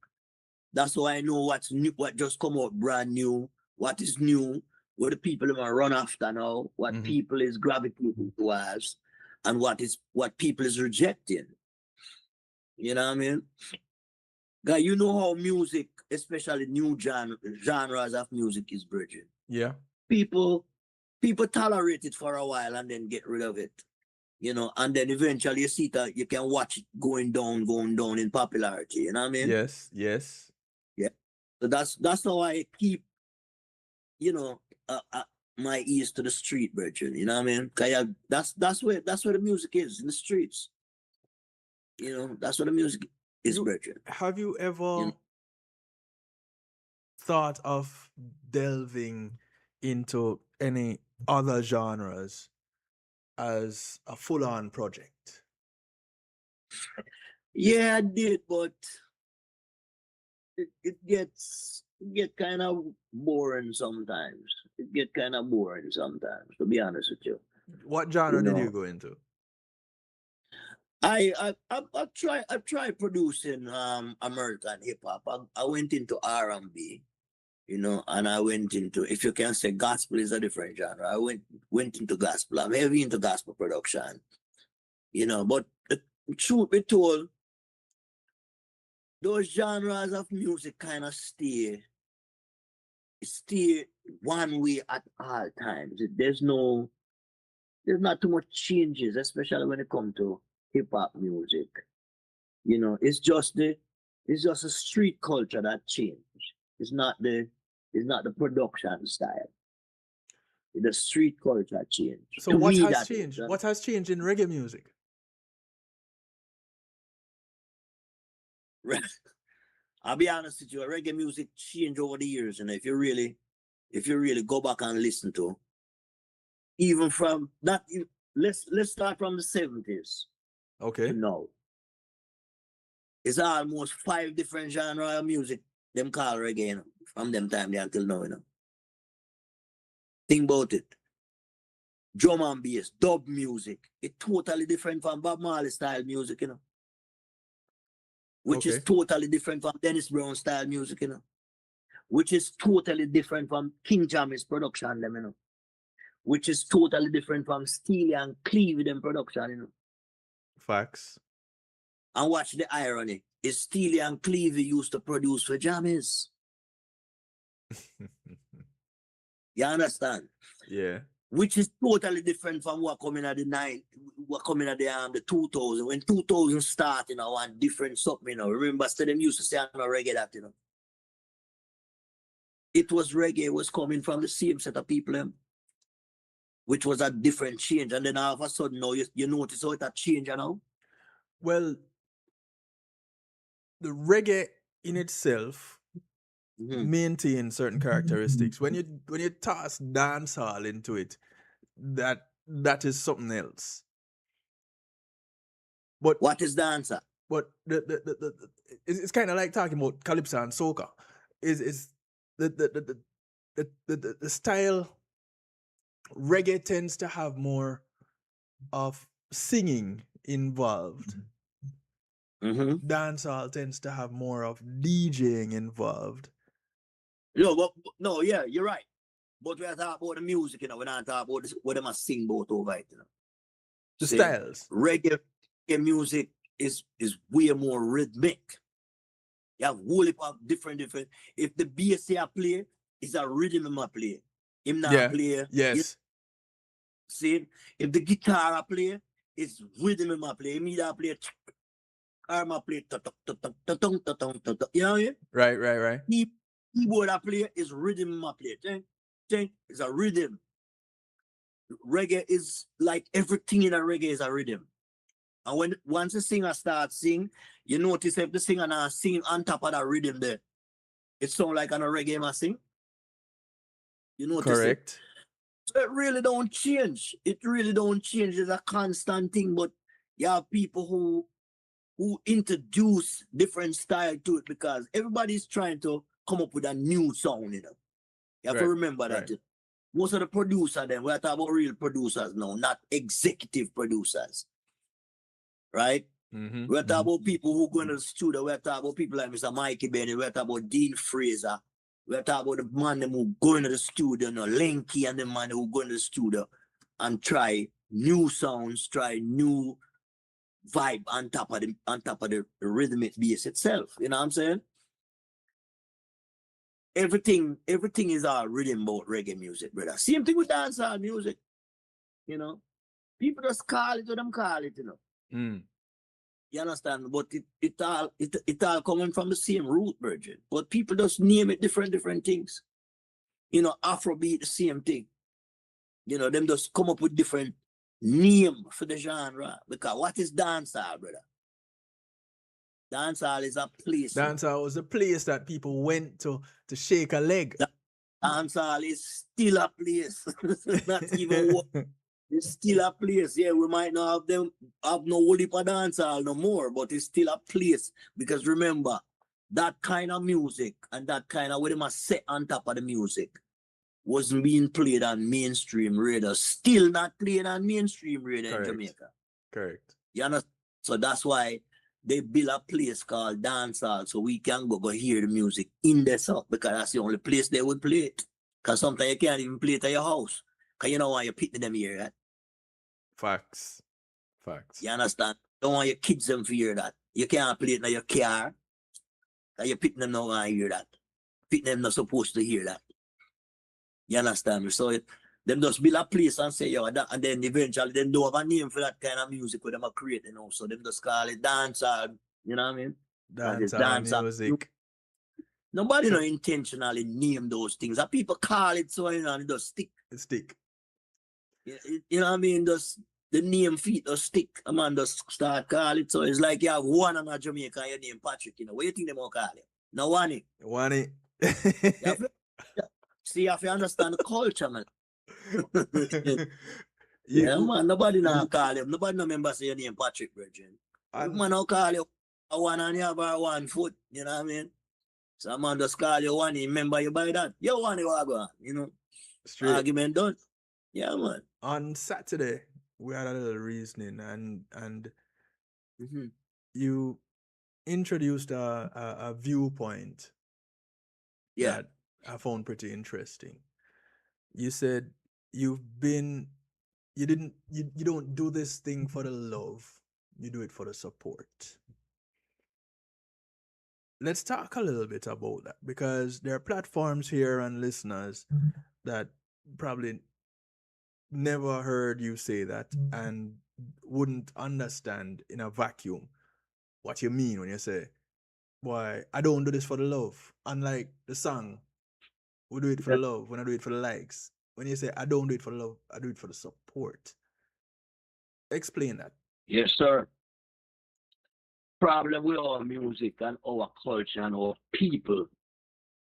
That's how I know what's new, what just come out brand new, what is new, what the people are run after now, what Mhm. people is gravitating towards, and what people is rejecting. You know what I mean? Guy, you know how music, especially new genres of music is bridging. Yeah. People tolerate it for a while and then get rid of it. You know, and then eventually you see that you can watch it going down in popularity. You know what I mean? Yes. Yes. Yeah. So that's how I keep, you know, my ears to the street, Bridget. You know what I mean? 'Cause that's where the music is, in the streets. You know, that's where the music is, You Bridget. have you You ever know? thought of delving into any other genres as a full-on project? Yeah, I did, but it get kind of boring sometimes. It get kind of boring sometimes, to be honest with you. What You genre did you know, go into? I tried producing American hip hop. I went into R&B, you know, and I went into, if you can say gospel is a different genre. I went into gospel. I'm heavy into gospel production, you know, but the truth be told, those genres of music kind of stay one way at all times. There's not too much changes, especially when it comes to hip hop music. You know, it's just a street culture that changed. It's not the production style. The street culture changed. So To what me, has that is. changed? What has changed in reggae music? I'll be honest with you, reggae music changed over the years, and if you really go back and listen to, even from that, let's start from the 70s to Okay. now. It's almost 5 different genres of music them call reggae, you know, from them time there until now, you know. Think about it. Drum and bass, dub music. It's totally different from Bob Marley style music, you know. Which is Okay. totally different from Dennis Brown style music, you know. Which is totally different from King Jammy's production, them, you know. Which is totally different from Steely and Cleve them production, you know. Facts. And watch the irony. Is Steely and Cleve used to produce for Jammies. You understand? Yeah. Which is totally different from what coming at the 2000. When 2000 start, you know, and different something, you know. Remember, still them used to say, I'm not reggae that, you know. It was reggae, was coming from the same set of people, which was a different change. And then all of a sudden, now you notice how it had changed, you know? Well, the reggae in itself Mhm. maintains certain characteristics. When you toss dancehall into it, that is something else. But What is the answer? but it's kind of like talking about calypso and soca. Is the style reggae tends to have more of singing involved. Mm-hmm. Dancehall tends to have more of DJing involved. No, yeah, you're right. But we are talking about the music, you know, we're not talking about what them a sing about over it, you know. The See, styles. reggae music is way more rhythmic. You have whole heap of different. If the bass here play, it's a rhythm him a play. Him not Yeah. play. You Yes. see, if the guitar a play, it's rhythm him a play. Him either play or him a play you know what I mean? Right. Keyboard a play is rhythm him a play. It's a rhythm. Reggae is like everything in a reggae is a rhythm. And once the singer starts sing, you notice if the singer now sing on top of that rhythm there, it sounds like on a reggae must sing. You notice it? Correct. So it really don't change. It really don't change. It's a constant thing, but you have people who introduce different style to it because everybody's trying to come up with a new sound, you know. You have to Right, remember that. right. Most of the producers then, we're talking about real producers now, not executive producers. Right? Mm-hmm. We're talking about people who go into the studio. We're talking about people like Mr. Mikey Benny. We're talking about Dean Fraser. We're talking about the man them who go into the studio, you know, Lenky and the man who go into the studio and try new sounds, try new vibe on top of the rhythmic bass itself. You know what I'm saying? Everything is all rhythm about reggae music, brother. Same thing with dancehall music. You know, people just call it what them call it. You know, Mm. you understand? But it all coming from the same root, virgin. But people just name it different things. You know, Afrobeat the same thing. You know, them just come up with different name for the genre. Because what is dancehall, brother? Dancehall is a place. Dancehall was a place that people went to shake a leg. Dancehall is still a place. Not even one. It's still a place. Yeah, we might not have no whole heap of dancehall no more, but it's still a place. Because remember, that kind of music and that kind of what them a set on top of the music wasn't being played on mainstream radio. Still not played on mainstream radio Correct. in Jamaica. Correct. You understand? So that's why they build a place called dancehall so we can go hear the music in the south, because that's the only place they would play it. Because sometimes you can't even play it at your house. Because you don't want your people them hear that. Facts. You understand? Don't want your kids them to hear that. You can't play it in your car. Because your people them don't want to hear that. People them not supposed to hear that. You understand me? So them just build a place and say, yo, that, and then eventually they don't have a name for that kind of music where them are creating, you know. So them just call it dancehall, you know what I mean? Dancehall music. Nobody no intentionally name those things. And people call it so, you know, and it just stick. It stick. You know what I mean? Just the name feet just stick. A man just start call it. So it's like you have one on a Jamaica and your name Patrick, you know. What do you think they will call it? No one. One. See, you have to understand the culture, man. Yeah, man. Nobody now call him. Nobody no remember say your name Patrick, Virgin. Man now call you a one and you have a 1 foot. You know what I mean? So man just call you one. Remember you by that. You one you are going. You know. Straight. Argument done. Yeah, man. On Saturday, we had a little reasoning, and Mm-hmm. you introduced a viewpoint Yeah. that I found pretty interesting. You said you don't do this thing for the love, you do it for the support. Let's talk a little bit about that, because there are platforms here and listeners that probably never heard you say that and wouldn't understand in a vacuum what you mean when you say, boy, I don't do this for the love. Unlike the song, we do it for the love, when I do it for the likes. When you say I don't do it for the love, I do it for the support. Explain that. Yes, sir. Problem with our music and our culture and our people,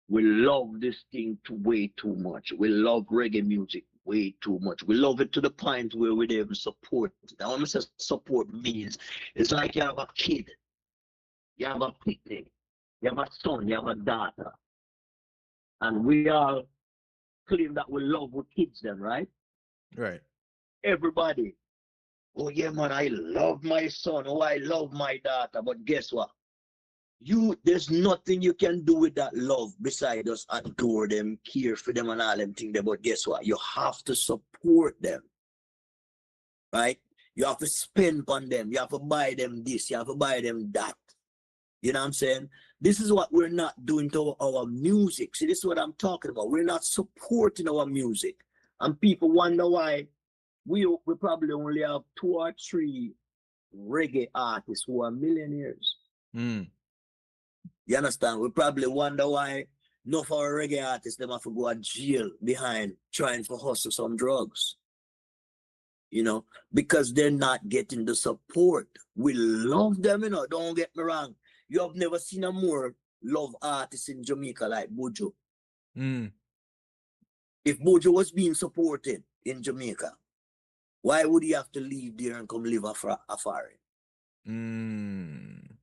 we love this thing way too much. We love reggae music way too much. We love it to the point where we don't even support it. And when I say support means, it's like you have a kid, you have a picnic, you have a son, you have a daughter. And we all claim that we love our kids then, right? Right. Everybody. Oh yeah, man, I love my son. Oh, I love my daughter. But guess what? There's nothing you can do with that love besides just adore them, care for them, and all them things. But guess what? You have to support them, right? You have to spend on them. You have to buy them this. You have to buy them that. You know what I'm saying? This is what we're not doing to our music. See, this is what I'm talking about. We're not supporting our music, and people wonder why we probably only have 2 or 3 reggae artists who are millionaires. Mm. You understand? We probably wonder why enough of our reggae artists them have to go to jail behind trying to hustle some drugs. You know, because they're not getting the support. We love them, you know, don't get me wrong. You have never seen a more love artist in Jamaica like Buju. Mm. If Buju was being supported in Jamaica, why would he have to leave there and come live afar? Mm.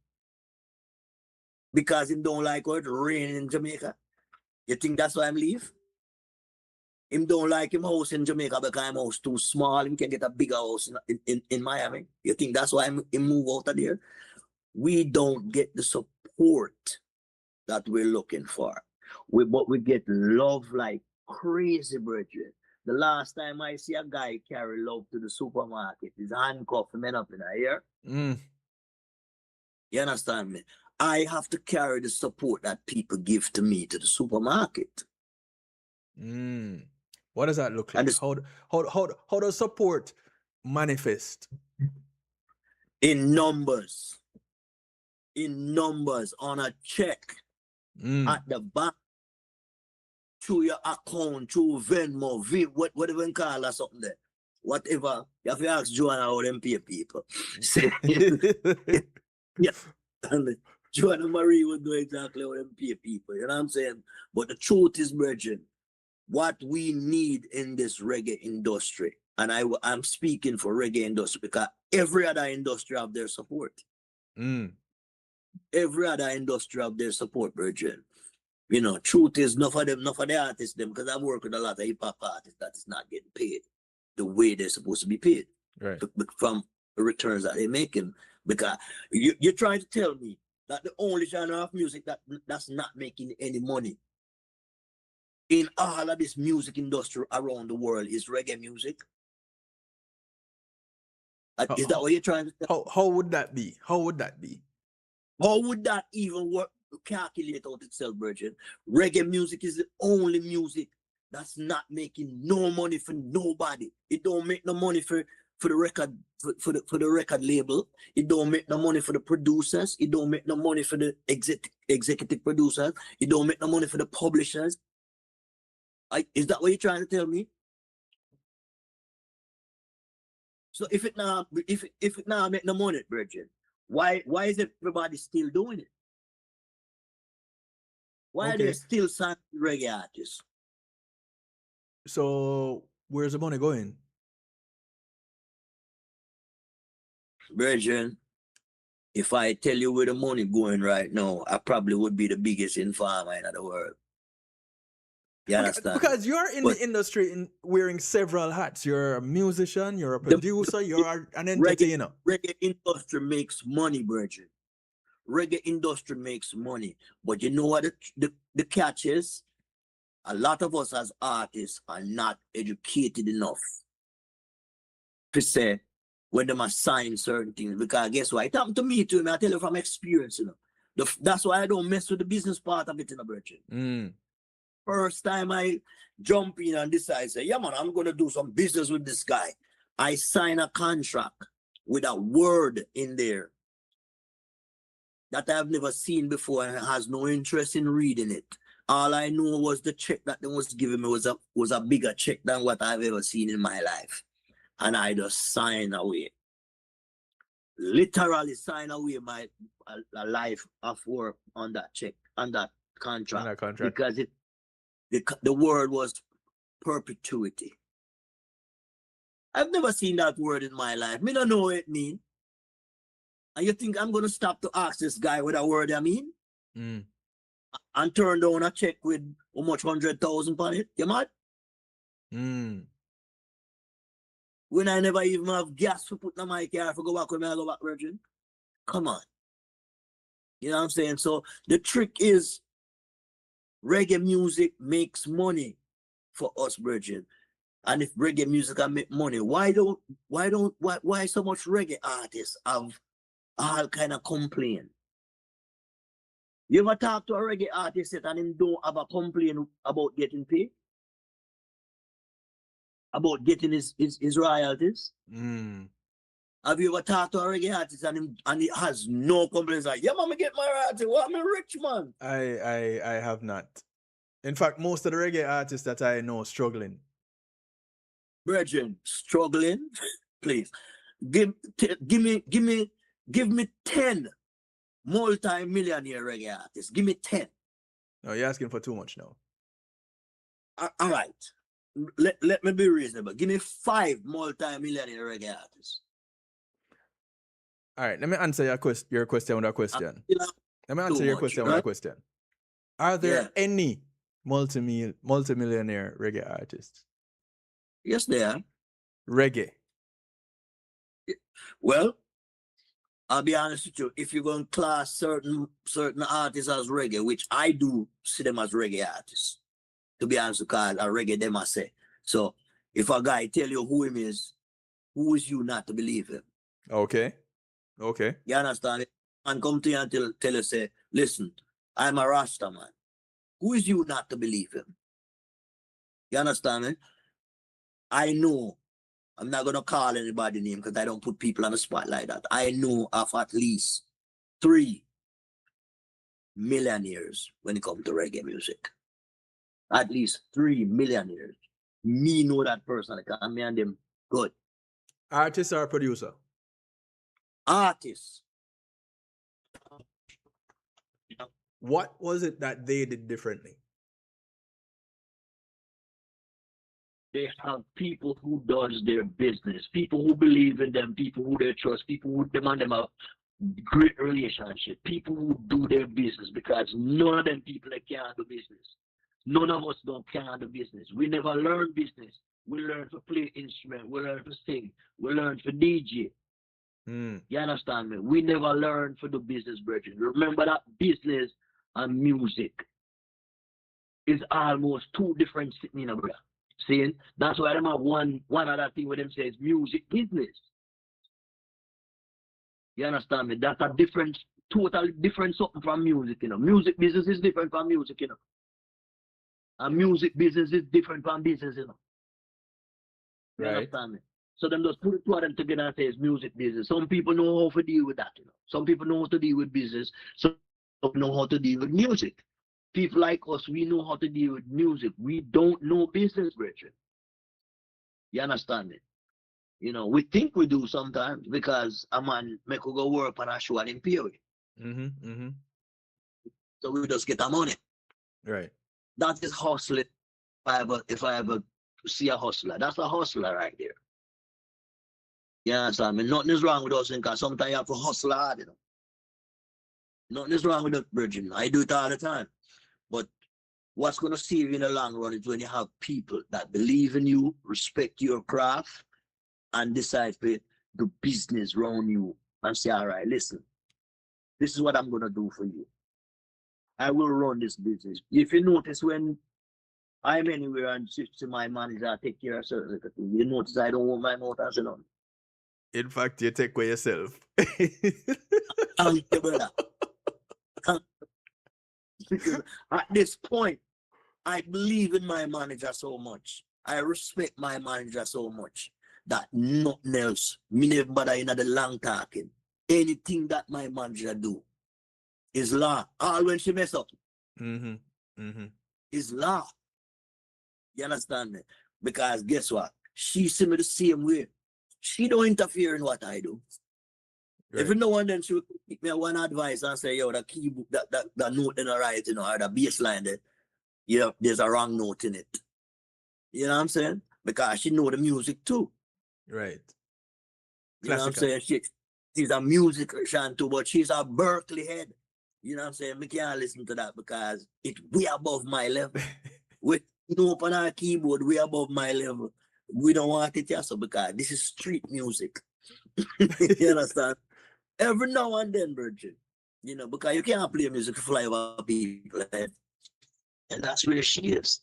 Because he don't like how it rain in Jamaica. You think that's why I'm leave? Him don't like him house in Jamaica because him house too small. Him can get a bigger house in Miami. You think that's why he move out of there? We don't get the support that we're looking for. But we get love like crazy, brethren. The last time I see a guy carry love to the supermarket, his handcuffed men up in the air. Mm. You understand me? I have to carry the support that people give to me to the supermarket. Mm. What does that look And like? it's How does support manifest? in numbers on a check Mm. at the bank, through your account, through Venmo, whatever you call or something there. Whatever. You have to ask Joanna how them pay people. Say, yeah. And Joanna Marie would know exactly how them pay people. You know what I'm saying? But the truth is, brethren, what we need in this reggae industry, and I'm speaking for reggae industry because every other industry have their support. Mm. Every other industry have their support, brethren. You know, truth is, enough of the artists, them, because I work with a lot of hip hop artists that is not getting paid the way they're supposed to be paid. Right. From the returns that they're making. Because you're trying to tell me that the only genre of music that's not making any money in all of this music industry around the world is reggae music? Is that what you're trying to tell? How would that be? How would that be? How would that even work? Calculate out itself, Virgin. Reggae music is the only music that's not making no money for nobody. It don't make no money for the record for the record label. It don't make no money for the producers. It don't make no money for the executive producers. It don't make no money for the publishers. Is that what you're trying to tell me? So if it now make no money, Virgin, why is everybody still doing it? Why are they still signing reggae artists? So where's the money going? Virgin, if I tell you where the money going right now, I probably would be the biggest informer in the world. You understand? Because you're in the industry wearing several hats. You're a musician, you're a producer, you're an entertainer. Reggae industry makes money, Virgin. Reggae industry makes money. But you know what the catch is? A lot of us as artists are not educated enough to say when they must sign certain things. Because guess what? It happened to me too. I tell you from experience, you know. That's why I don't mess with the business part of it, you know, Virgin. Mm. First time I jump in and decide, say, yeah, man, I'm going to do some business with this guy. I sign a contract with a word in there that I've never seen before and has no interest in reading it. All I know was the check that they was giving me was a bigger check than what I've ever seen in my life. And I just sign away. Literally sign away my life of work on that check, on that contract. Because the word was perpetuity. I've never seen that word in my life. Me don't know what it means. And you think I'm going to stop to ask this guy what a word I mean? Mm. And turn down a check with how much 100,000 on it? You mad? Mm. When I never even have gas to put in my car, if I go back when I go back, Virgin. Come on. You know what I'm saying? So the trick is reggae music makes money for us, Virgin. And if reggae music can make money, why so much reggae artists have all kind of complain? You ever talk to a reggae artist and him don't have a complaint about getting paid? About getting his royalties? Mm. Have you ever talked to a reggae artist and he has no complaints like, yeah, man, I get my royalty. Well, I'm a rich man. I have not. In fact, most of the reggae artists that I know struggling. Brethren, struggling? Please. Give me 10 multi-millionaire reggae artists. Give me 10. No, you're asking for too much now. All right. Let me be reasonable. Give me 5 multi-millionaire reggae artists. All right, let me answer your question with a question. Let me answer your question with a question. Are there any multimillionaire reggae artists? Yes, there are. Reggae. Well, I'll be honest with you, if you're going to class certain artists as reggae, which I do see them as reggae artists, to be honest, because a reggae them I say. So if a guy tell you who him is, who is you not to believe him? Okay. Okay. You understand it? And come to you and tell you, say, listen, I'm a Rasta man. Who is you not to believe him? You understand me? I know. I'm not gonna call anybody name because I don't put people on the spot like that. I know of at least 3 millionaires when it comes to reggae music. At least 3 millionaires. Me know that personally because me and them good. Artist or producer? Artists. What was it that they did differently? They have people who does their business, people who believe in them, people who they trust, people who demand them a great relationship, people who do their business because none of them people that can't do business. None of us don't can't do business. We never learn business. We learn to play instrument, we learn to sing, we learn to DJ. You understand me? We never learn for the business, brethren. Remember that business and music is almost 2 different things, you know, brother. See? That's why them have one other thing where them says music business. You understand me? That's a different, totally different something from music, you know. Music business is different from music, you know. And music business is different from business, you know. You Right. understand me? So them just put 2 of them together and say it's music business. Some people know how to deal with that, you know. Some people know how to deal with business. Some people know how to deal with music. People like us, we know how to deal with music. We don't know business, brethren. You understand me? You know, we think we do sometimes because a man make we go work on a show and him pay we. So we just get our money. Right. That is hustling. If I ever see a hustler, that's a hustler right there. You understand me? Nothing is wrong with us because sometimes you have to hustle hard, you know. Nothing is wrong with that, brethren. I do it all the time. But what's going to save you in the long run is when you have people that believe in you, respect your craft, and decide to do business around you and say, all right, listen, this is what I'm going to do for you. I will run this business. If you notice when I'm anywhere and see my manager, I take care of certain things, you notice I don't want my mouth as on. In fact, you take away yourself. Thank you, brother. At this point, I believe in my manager so much. I respect my manager so much that nothing else, me never bother in the long talking. Anything that my manager do is law. All when she mess up is law. You understand me? Because guess what? She see me the same way. She don't interfere in what I do. Right. Every now and then she will give me one advice and say, yo, the keyboard, that note in the right, you know, or the bass line there, you know, there's a wrong note in it. You know what I'm saying? Because she know the music too. Right. You know what I'm saying? She's a musician too, but she's a Berkeley head. You know what I'm saying? We can't listen to that because it's way above my level. With no on our keyboard, way above my level. We don't want it also because this is street music. You understand? Every now and then, Virgin. You know, because you can't play music to fly over people. And that's where she is.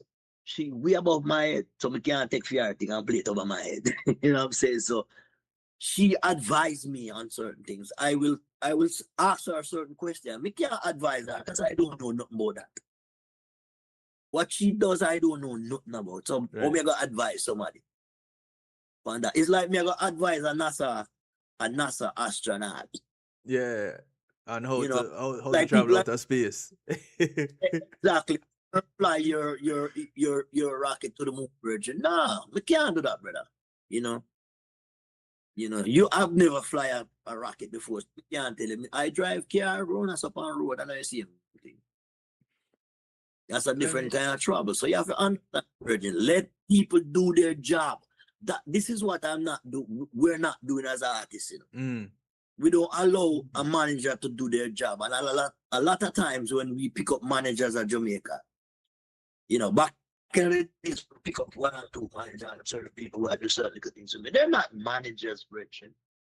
She way above my head, so we can't take fear thing and play it over my head. You know what I'm saying? So she advised me on certain things. I will ask her a certain question. We can't advise her because I don't know nothing about that. What she does, I don't know nothing about. So Right. how me gonna advise somebody on that? It's like me gonna advise a NASA astronaut. Yeah. And how You to know, how to like travel people out of space. Exactly. Fly your rocket to the moon, Virgin. Nah, we can't do that, brother. You know, I've never fly a rocket before. So you can't tell me. I drive car, run us up on road, and I see everything. That's a different kind of trouble. So you have to understand, Virgin. Let people do their job. This is what we're not doing as artists, you know. We don't allow a manager to do their job. And a lot of times when we pick up managers at Jamaica, you know, back in the days, we pick up 1 or 2 managers and certain people who do certain good things to me. They're not managers, Richard.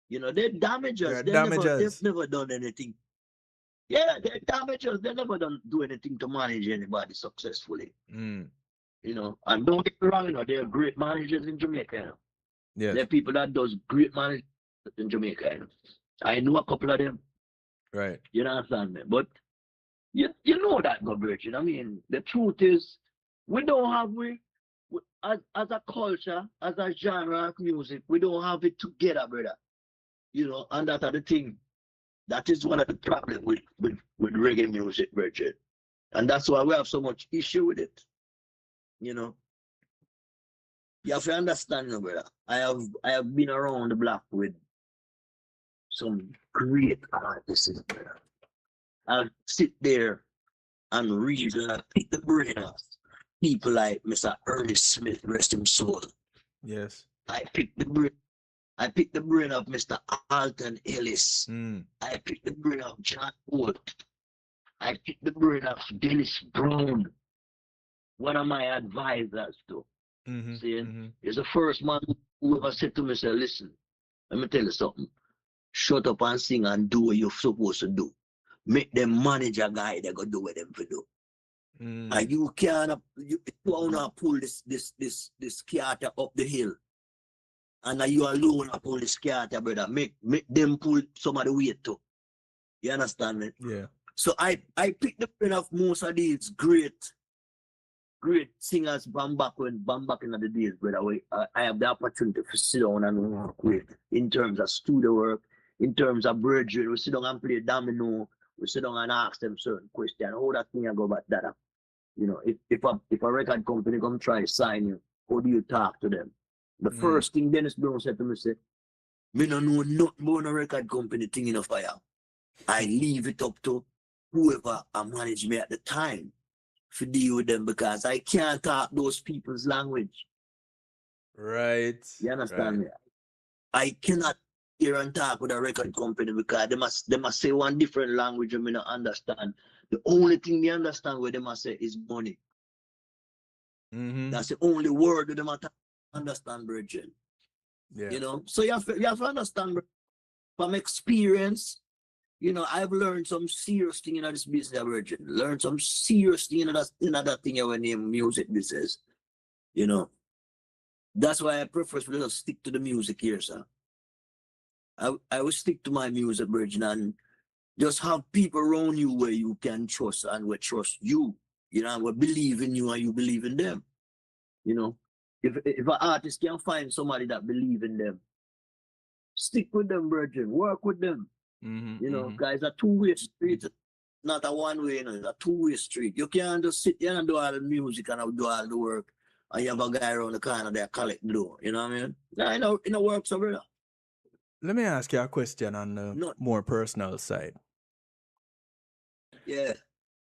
You know, they're damagers. They're They've damagers. never done anything. Yeah, they're damagers. They never do anything to manage anybody successfully. Mm. You know, and don't get me wrong, you know, they're great managers in Jamaica. You know. Yes. There are people that does great management in Jamaica. You know. I know a couple of them. Right. You know understand me? But you know that, God Virgin. I mean, the truth is, we don't have as a culture, as a genre of music, we don't have it together, brother. You know, and that's the thing. That is one of the problems with reggae music, Virgin. And that's why we have so much issue with it. You know. You have to understand, brother. I have been around the block with some great artists, brother. I'll sit there and read and I pick the brain of people like Mr. Ernest Smith, rest his soul. Yes. I pick the brain of Mr. Alton Ellis. Mm. I pick the brain of John Wood. I pick the brain of Dennis Brown, one of my advisors too. Mm-hmm. See, Mm-hmm. he's the first man who ever said to me, say, listen, let me tell you something. Shut up and sing and do what you're supposed to do. Make them manage a guy that go do what them to do. Mm. And you can't you wanna pull this scatter up the hill. And you alone pull the scatter, brother. Make them pull some of the weight too. You understand me? Yeah. So I picked the brain of most of these great singers back in the days, brother. I have the opportunity to sit down and work with in terms of studio work, in terms of brethren. We sit down and play domino. We sit down and ask them certain questions. How that thing I go back that up? You know, if a record company come try to sign you, how do you talk to them? The first thing Dennis Brown said to me, say, me no know nothing about a record company thing in a fire. I leave it up to whoever manage me at the time to deal with them because I can't talk those people's language. Right. You understand Right. me? I cannot hear and talk with a record company because they must say one different language and me not understand. The only thing they understand what they must say is money. Mm-hmm. That's the only word that they must understand, Bridget. Yeah. You know, so you have to understand from experience. You know, I've learned some serious thing in this business, Bridget. Learned some serious thing in that thing when in music business. You know, that's why I prefer to stick to the music here, sir. I will stick to my music, Bridget, and just have people around you where you can trust and will trust you. You know, and will believe in you and you believe in them. You know, if an artist can find somebody that believe in them, stick with them, brethren. Work with them. Mm-hmm. You know, guys, a two-way street, not a one-way. You know, it's a two-way street. You can't just sit there and do all the music and do all the work, and you have a guy around the corner there collect blue. You know what I mean? Nah, it don't work, so brother. Let me ask you a question on the No. more personal side. Yeah.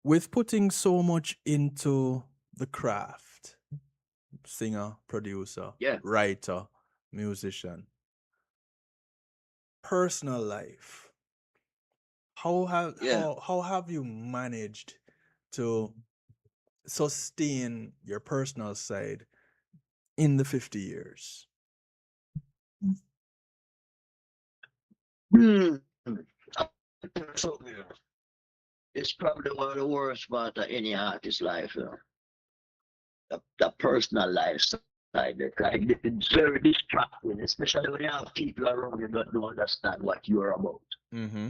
With putting so much into the craft, singer, producer, Yeah. writer, musician, personal life, how have you managed to sustain your personal side in the 50 years? So, it's probably one of the worst part of any artist's life, you know. The personal life side. It's very distracting, especially when you have people around you that don't understand what you're about. Mm-hmm.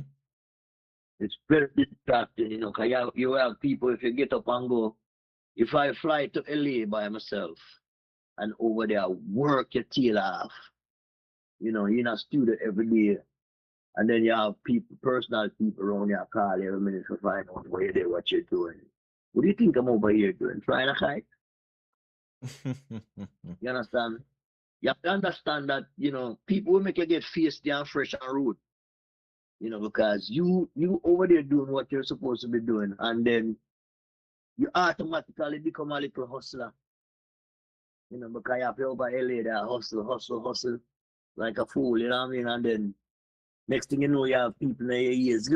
It's very distracting, you know, because you have people, if you get up and go, if I fly to LA by myself and over there work your tail off, you know, you're in a studio every day, and then you have people, personal people around you call every minute to find out where you're there, what you're doing. What do you think I'm over here doing? Trying to hide? You understand? You have to understand that, you know, people will make you get feisty and fresh and rude. You know, because you over there doing what you're supposed to be doing, and then you automatically become a little hustler. You know, because you have to over LA there, hustle, like a fool, you know what I mean? And then next thing you know, you have people in your ears,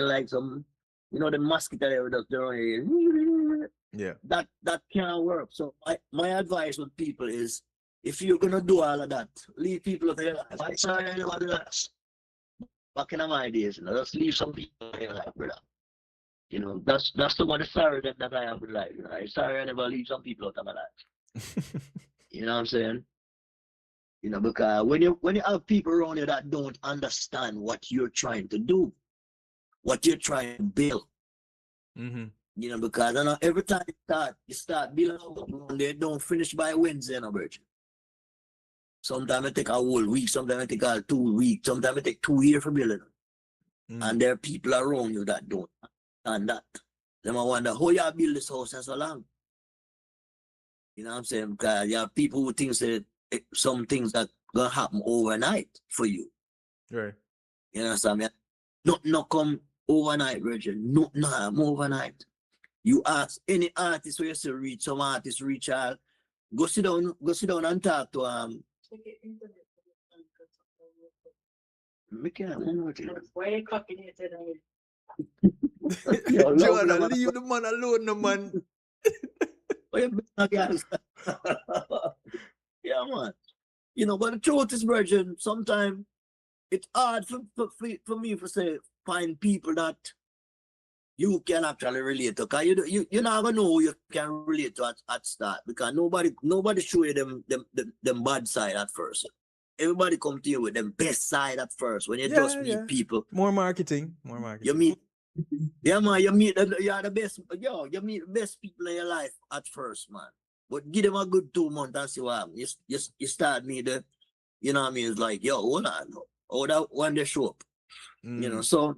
like some, you know, the mosquito there just around your ears. Yeah. That can't work. So my advice with people is, if you're gonna do all of that, leave people of your life. I try to do that. back in my days, you know, just leave some people in your life, brother. You know, that's some of the sorrow that I have in life. You know, I'm sorry I never leave some people out of my life. You know what I'm saying? You know, because when you have people around you that don't understand what you're trying to do, what you're trying to build, Mm-hmm. you know, because I know every time you start building, they don't finish by Wednesday, no, virgin. Sometimes it take a whole week, sometimes it take a 2 weeks, sometimes it take 2 years for building. And there are people around you that don't understand that. Then I wonder how you build this house for so long. You know what I'm saying? Because you have people who think that some things that gonna happen overnight for you. Right. You understand me? Not come overnight, Virgin. No, I'm overnight. You ask any artist where you see reach, some artist reach out, go sit down and talk to Check it internet. me can't remember it. Why you copying it today? Yo, love Joanna, them. leave the man alone, no man. Why you bring guys? Yeah, man. You know, but the truth is, Virgin, sometimes it's hard for me to say find people that you can actually relate to. Because you're not gonna know who you can relate to at start, because nobody show you them bad side at first. Everybody come to you with them best side at first. When you just meet people, More marketing. you meet, yeah, man, you meet you're the best, you meet the best people in your life at first, man. But give them a good 2 months and see what happens. You start meet the, you know what I mean? It's like, yo, hold on. Oh, that when they show up. You know, so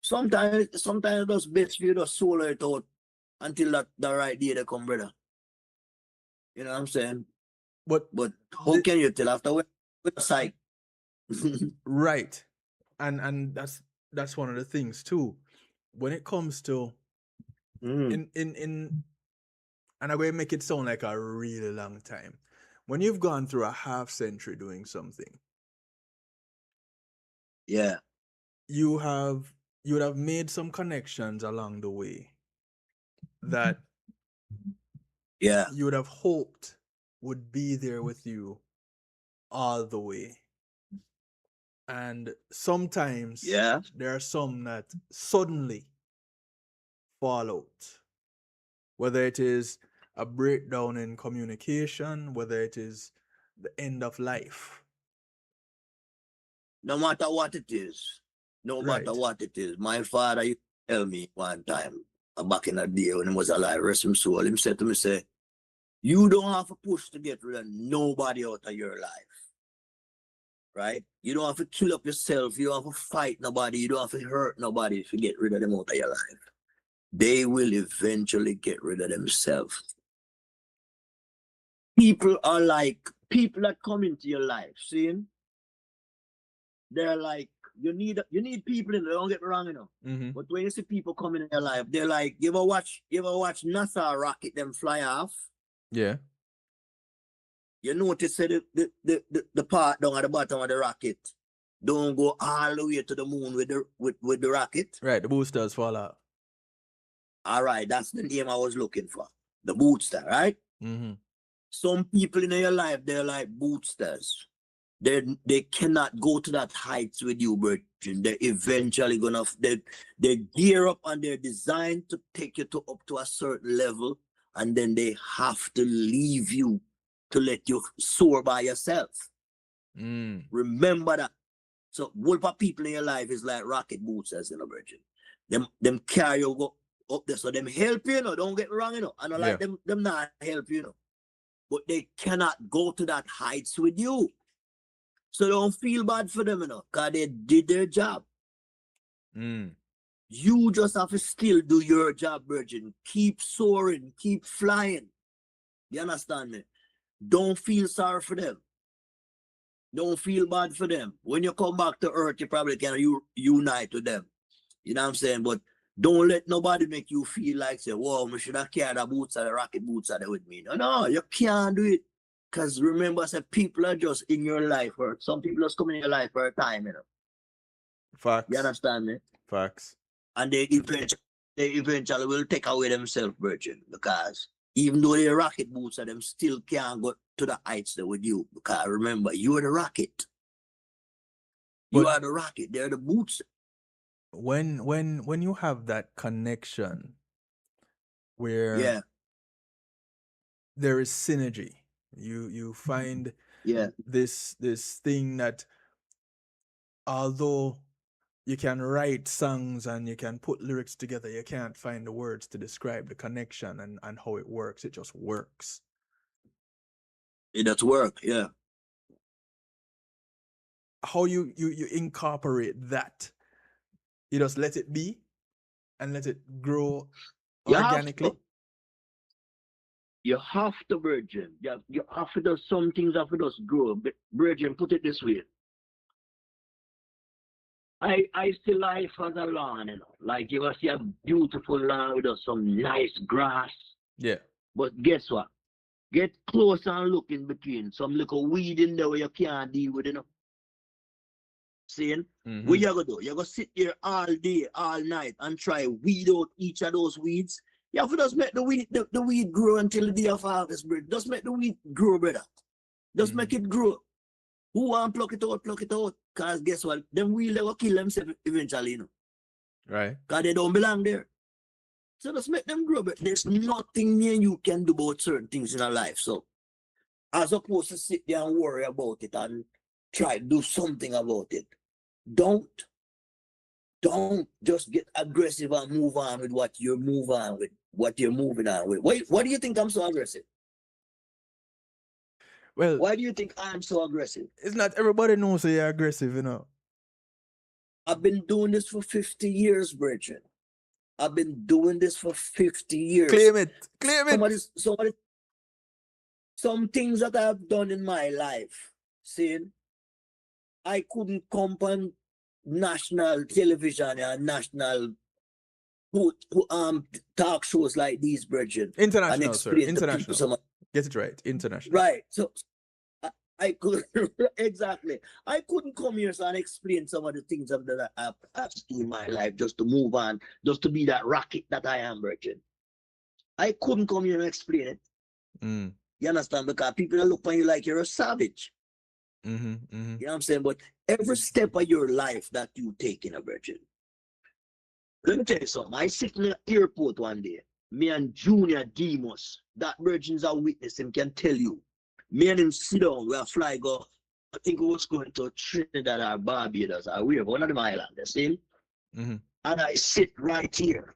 sometimes it's just best for you to solo it out until the right day they come, brother. You know what I'm saying? But how can you tell after with a psych? right. And that's one of the things too. When it comes to in and I'm going to make it sound like a really long time. When you've gone through a half century doing something, Yeah. you would have made some connections along the way that Yeah. you would have hoped would be there with you all the way. And sometimes there are some that suddenly fall out. Whether it is a breakdown in communication, whether it is the end of life. No matter what it is. No matter what it is. My father used to tell me one time, back in the day when he was alive, rest his soul, he said to me, say, you don't have to push to get rid of nobody out of your life. Right? You don't have to kill up yourself. You don't have to fight nobody. You don't have to hurt nobody if you get rid of them out of your life. They will eventually get rid of themselves. People are like, people that come into your life, seeing? They're like, you need people in there, don't get me wrong, you know. But when you see people coming in your life, they're like, you ever watch NASA rocket them fly off? Yeah. You notice that the part down at the bottom of the rocket don't go all the way to the moon with the rocket. Right, the boosters fall out. All right, that's the name I was looking for. The booster, right? Some people in your life, they're like boosters. They cannot go to that heights with you, Virgin. They're eventually gonna they gear up and they're designed to take you up to a certain level, and then they have to leave you to let you soar by yourself. Remember that. So whole of people in your life is like rocket boosters, you know, Virgin. Them carry you go up there, so them help you, know. Don't get me wrong, you know. I don't like them not help you, know. But they cannot go to that heights with you. So don't feel bad for them, you know, because they did their job. You just have to still do your job, Virgin. Keep soaring, keep flying. You understand me? Don't feel sorry for them. Don't feel bad for them. When you come back to earth, you probably can unite with them. You know what I'm saying? But don't let nobody make you feel like, say, whoa, I should have carried the boots or the rocket boots are there with me. No, you can't do it. Because remember, say, people are just in your life, or some people just come in your life for a time, you know. Facts. You understand me? Facts. And they eventually will take away themselves, Virgin, because even though they're rocket boots, them still can't go to the heights there with you. Because remember, you're the rocket. You But are the rocket, they're the boots. when you have that connection where Yeah, there is synergy, you find yeah. this thing that although you can write songs and you can put lyrics together, you can't find the words to describe the connection and how it works. It just works. It does work, yeah. How you incorporate that, you just let it be and let it grow You have organically. to. You have to, Virgin. You have to do some things have to just grow. But Virgin, put it this way. I see life as a lawn, you know. Like you will see a beautiful lawn with some nice grass. Yeah. But guess what? Get close and look in between. Some little weed in there where you can't deal with, you know. Seeing? Mm-hmm. What you gonna do? You're gonna sit there all day, all night, and try weed out each of those weeds. You have to just make the weed grow until the day of harvest, brother. Just make the weed grow, brother. Just make it grow. Who want pluck it out, pluck it out. Cause guess what? Them weeds will kill themselves eventually, you know. Right. Cause they don't belong there. So just make them grow, but there's nothing me and you can do about certain things in our life. So as opposed to sit there and worry about it and try to do something about it. Don't just get aggressive and move on with what you're moving on with, what you're moving on with. Why do you think I'm so aggressive? Well, Why do you think I'm so aggressive? it's not everybody knows that you're aggressive, you know. I've been doing this for 50 years, Bridget. I've been doing this for 50 years. Claim it. Claim it. Some things that I've done in my life, seeing, I couldn't come on national television and national talk shows like these, Bridget. International, sir. International. Get it right. International. Right. So I could exactly. I couldn't come here and explain some of the things that I've seen in my life just to move on, just to be that rocket that I am, Bridget. I couldn't come here and explain it. Mm. You understand? Because people look on you like you're a savage. Mm-hmm, mm-hmm. You know what I'm saying? But every step of your life that you take in a virgin. Let me tell you something. I sit in the airport one day. Me and Junior Demos, that virgin's a witness, him can tell you. Me and him sit down, we fly go. I think we was going to Trinidad or Barbados or wherever, one of them islands, see? Mm-hmm. And I sit right here.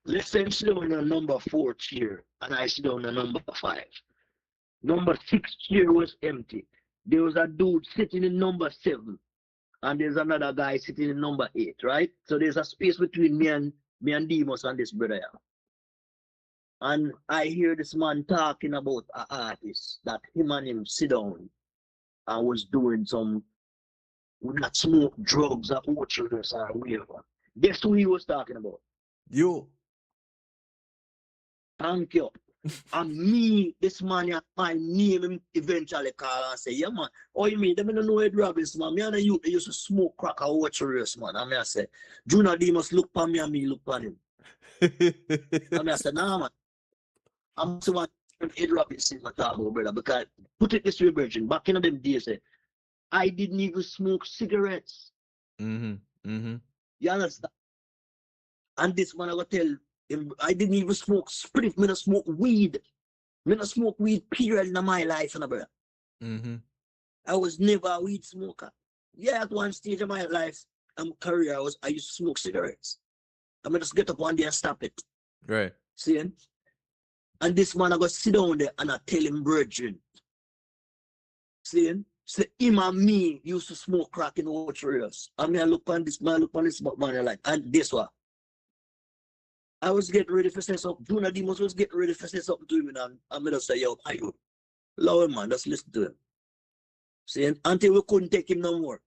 Let's say I'm sit down in a number 4 chair, and I sit down in a number 5. Number 6 chair was empty. There was a dude sitting in number 7, and there's another guy sitting in number 8, right? So there's a space between me and Demos and this brother here. And I hear this man talking about an artist that him and him sit down and was doing some, not smoke drugs or orchards or whatever. Guess who he was talking about? You. Thank you. And me, this man, my name him eventually call and say, yeah, man, oh, you mean, they don't know Ed Robbins, man. Me and the youth, they used to smoke crack or watch race, man. And I say, Junior, they must look for me and me look for him. And I said, nah, man. I'm the one Ed Robbins is my talk about, brother, because put it this way, Virgin, back in them days, I didn't even smoke cigarettes. Mm-hmm. Mm-hmm. You understand? And this man, I will tell him, I didn't even smoke sprit, I don't smoke weed. I don't smoke weed, period, in my life, brother. Mm-hmm. I was never a weed smoker. Yeah, at one stage of my life and career, I used to smoke cigarettes. I mean, just get up one day and stop it. Right. See? And this man, I go sit down there and I tell him, Virgin. See? So him and me used to smoke crack in orchards. I mean, I look on this man, man, like, and this what? I was getting ready for say something. Junior Demos was getting ready for say something to him, and I'm gonna say, yo, are you? Allow him, man, just listen to him. See, until we couldn't take him no more.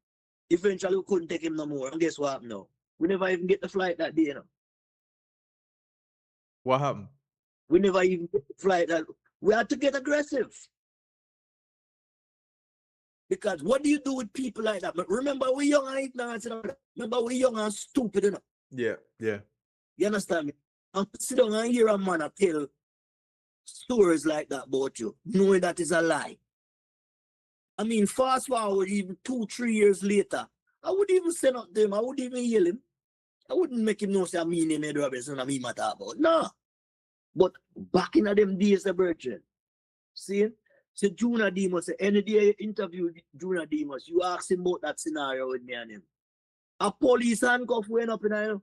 Eventually, we couldn't take him no more. And guess what happened now? We never even get the flight that day, you know. What happened? We never even get the flight that we had to get aggressive. Because what do you do with people like that? But remember, we're young and ignorant. Remember, we're young and stupid, you know. Yeah, yeah. You understand me? I'm sit down and hear a man tell stories like that about you, knowing that is a lie. I mean, fast forward even 2-3 years later, I wouldn't even send up to him. I wouldn't even yell him. I wouldn't make him know say I mean him Ed Robinson and me matter about. No. But back in them days, the virgin. See? So Junior Demus, any day you interview Junior Demus, you ask him about that scenario with me and him. A police handcuff went up in there.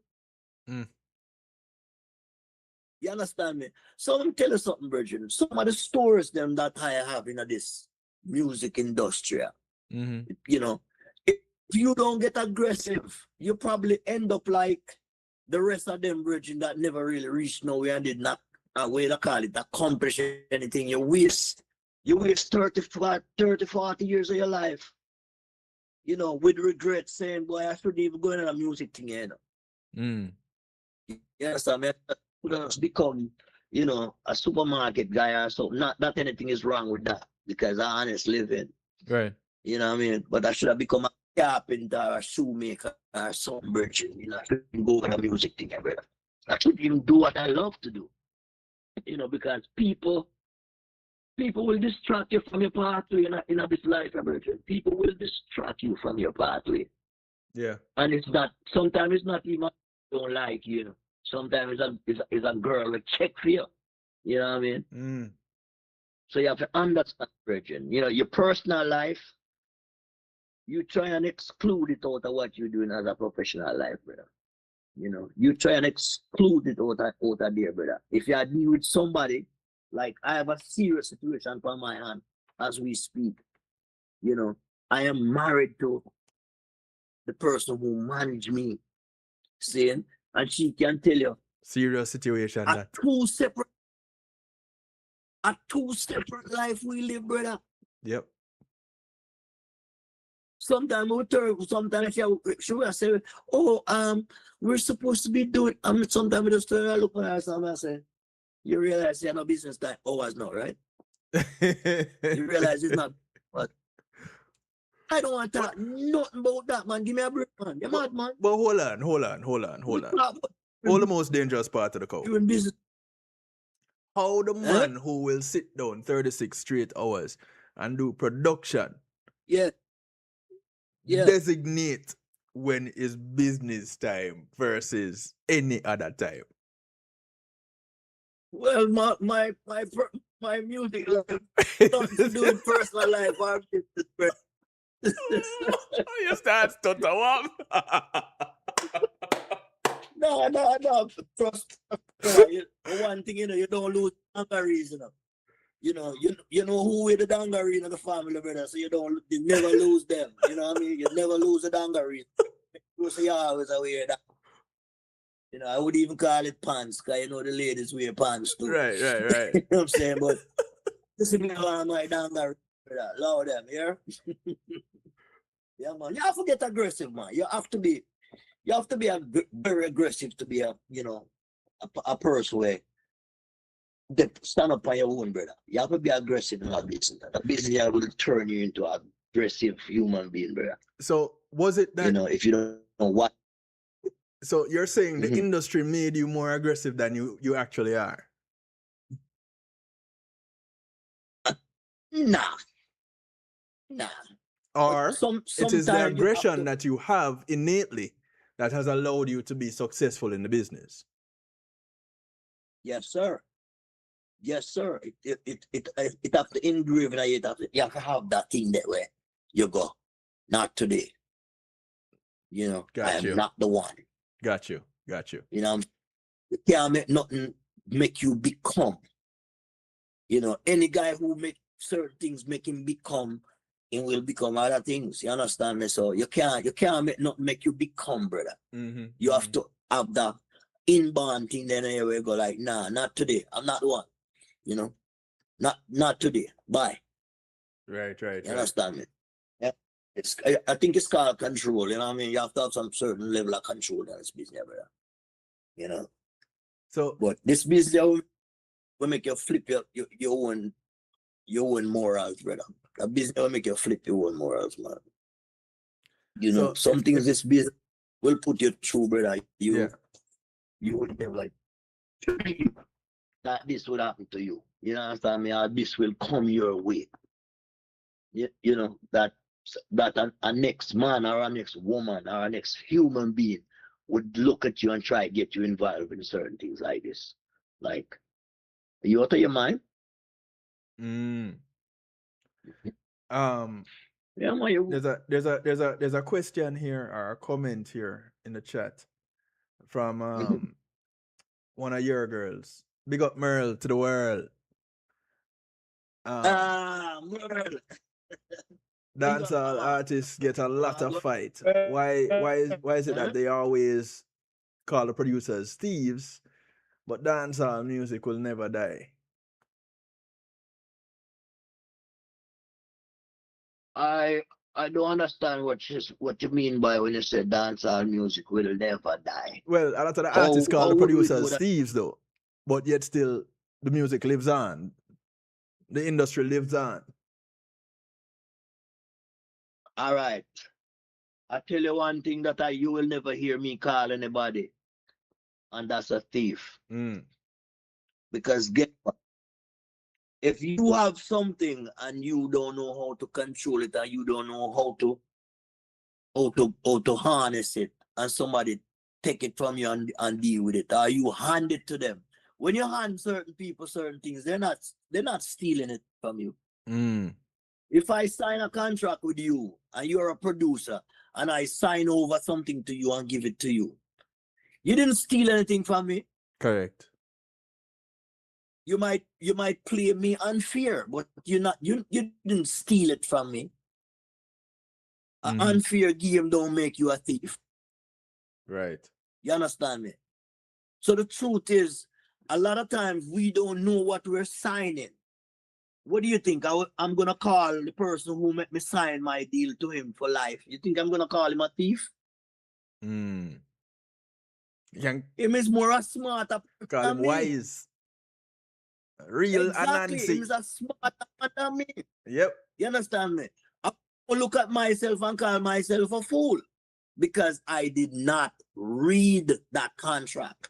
You understand me? So let me tell you something, Virgin. Some of the stories them that I have in this music industry, you know, if you don't get aggressive, you probably end up like the rest of them, Virgin, that never really reached nowhere and did not, way to call it, accomplish anything. You waste 30, 40 years of your life, you know, with regret, saying, boy, I shouldn't even go into a music thing, you know. Yes, I mean, just become, you know, a supermarket guy or something. Not that anything is wrong with that, because I honest living. Right. You know what I mean? But I should have become a carpenter or a shoemaker or some virgin. You know, I shouldn't go with a music thing, brother. I shouldn't even do what I love to do. You know, because people will distract you from your pathway in this life, virgin. People will distract you from your pathway. Yeah. And it's not, sometimes it's not even don't like you. Sometimes it's a girl that check for you. You know what I mean? So you have to understand, Virgin. You know, your personal life, you try and exclude it out of what you're doing as a professional life, brother. You know, you try and exclude it out of there, brother. If you are dealing with somebody, like I have a serious situation for my hand as we speak. You know, I am married to the person who managed me, saying, and she can tell you serious situation at that two separate life we live, brother. Yep. Sometimes we turn, sometimes she will say, oh, we're supposed to be doing, sometimes we just turn and look at her and say, you realize you're no business time hours now, right? You realize it's not, but I don't want to talk nothing about that, man. Give me a break, man. You're mad, man. But hold on. All the most dangerous part of the cow. Doing business. How the man who will sit down 36 straight hours and do production designate when is business time versus any other time? Well, my music life nothing to do with personal life or business. You start stutter up. No. Trust. One thing, you know, you don't lose dungarees, you know. You know who with the dungaree in the family, brother. So you never lose them. You know what I mean? You never lose the dungaree. You say you always wear that. You know, I would even call it pants, because you know the ladies wear pants too. Right. You know what I'm saying? But this is one of my dungaree, brother. Love them, yeah? Yeah, man. You have to get aggressive, man. You have to be very aggressive to be a person where they stand up on your own, brother. You have to be aggressive in that business. The business will turn you into an aggressive human being, brother. So was it that, you know, if you don't know what? So you're saying the industry made you more aggressive than you actually are? Nah. Or it is the aggression you that you have innately that has allowed you to be successful in the business. Yes, sir. It have to engrave in you. You have to have that thing that way. You go, not today. You know, I am not the one. Got you. You know, you can't make nothing make you become. You know, any guy who make certain things make him become, he will become other things. You understand me? So you can't make nothing make you become, brother. You have to have that inborn thing. Then you go like, nah, not today. I'm not the one. You know, not today. Bye. Right. You understand me? Yeah. I think it's called control. You know what I mean? You have to have some certain level of control in this business, brother. You know. So, but this business will make you flip your own morals, brother. A business will make you flip your own morals, man. You know, some things this business will put you through, brother. You would have like that this would happen to you. You know what I mean? Or this will come your way. You know, that that a next man or a next woman or a next human being would look at you and try to get you involved in certain things like this. Like, you out of your mind? Mm. Um, Yeah, man, you. there's a question here or a comment here in the chat from one of your girls. Big up Merle to the world. Merle. Big up, Dancehall mama. artists get a lot of fight. Merle. Why is it Huh? that they always call the producers thieves, but dancehall music will never die? I don't understand what you mean by when you say dancehall music will never die. Well, a lot of the artists call How the would we know producers that? thieves though, but yet still the music lives on. The industry lives on. All right. I tell you one thing that you will never hear me call anybody, and that's a thief. Mm. Because get what? If you have something and you don't know how to control it and you don't know how to harness it, and somebody take it from you and deal with it, or you hand it to them. When you hand certain people certain things, they're not stealing it from you. Mm. If I sign a contract with you and you're a producer and I sign over something to you and give it to you, you didn't steal anything from me. Correct. You might play me unfair, but you didn't steal it from me. An Mhm. unfair game don't make you a thief. Right. You understand me? So the truth is, a lot of times we don't know what we're signing. What do you think? I'm gonna call the person who made me sign my deal to him for life. You think I'm gonna call him a thief? Mm. You can Him is more a smarter call him than me. wise. Real Exactly. Him Anansi. is a smarter man than me. Yep. You understand me? I look at myself and call myself a fool because I did not read that contract.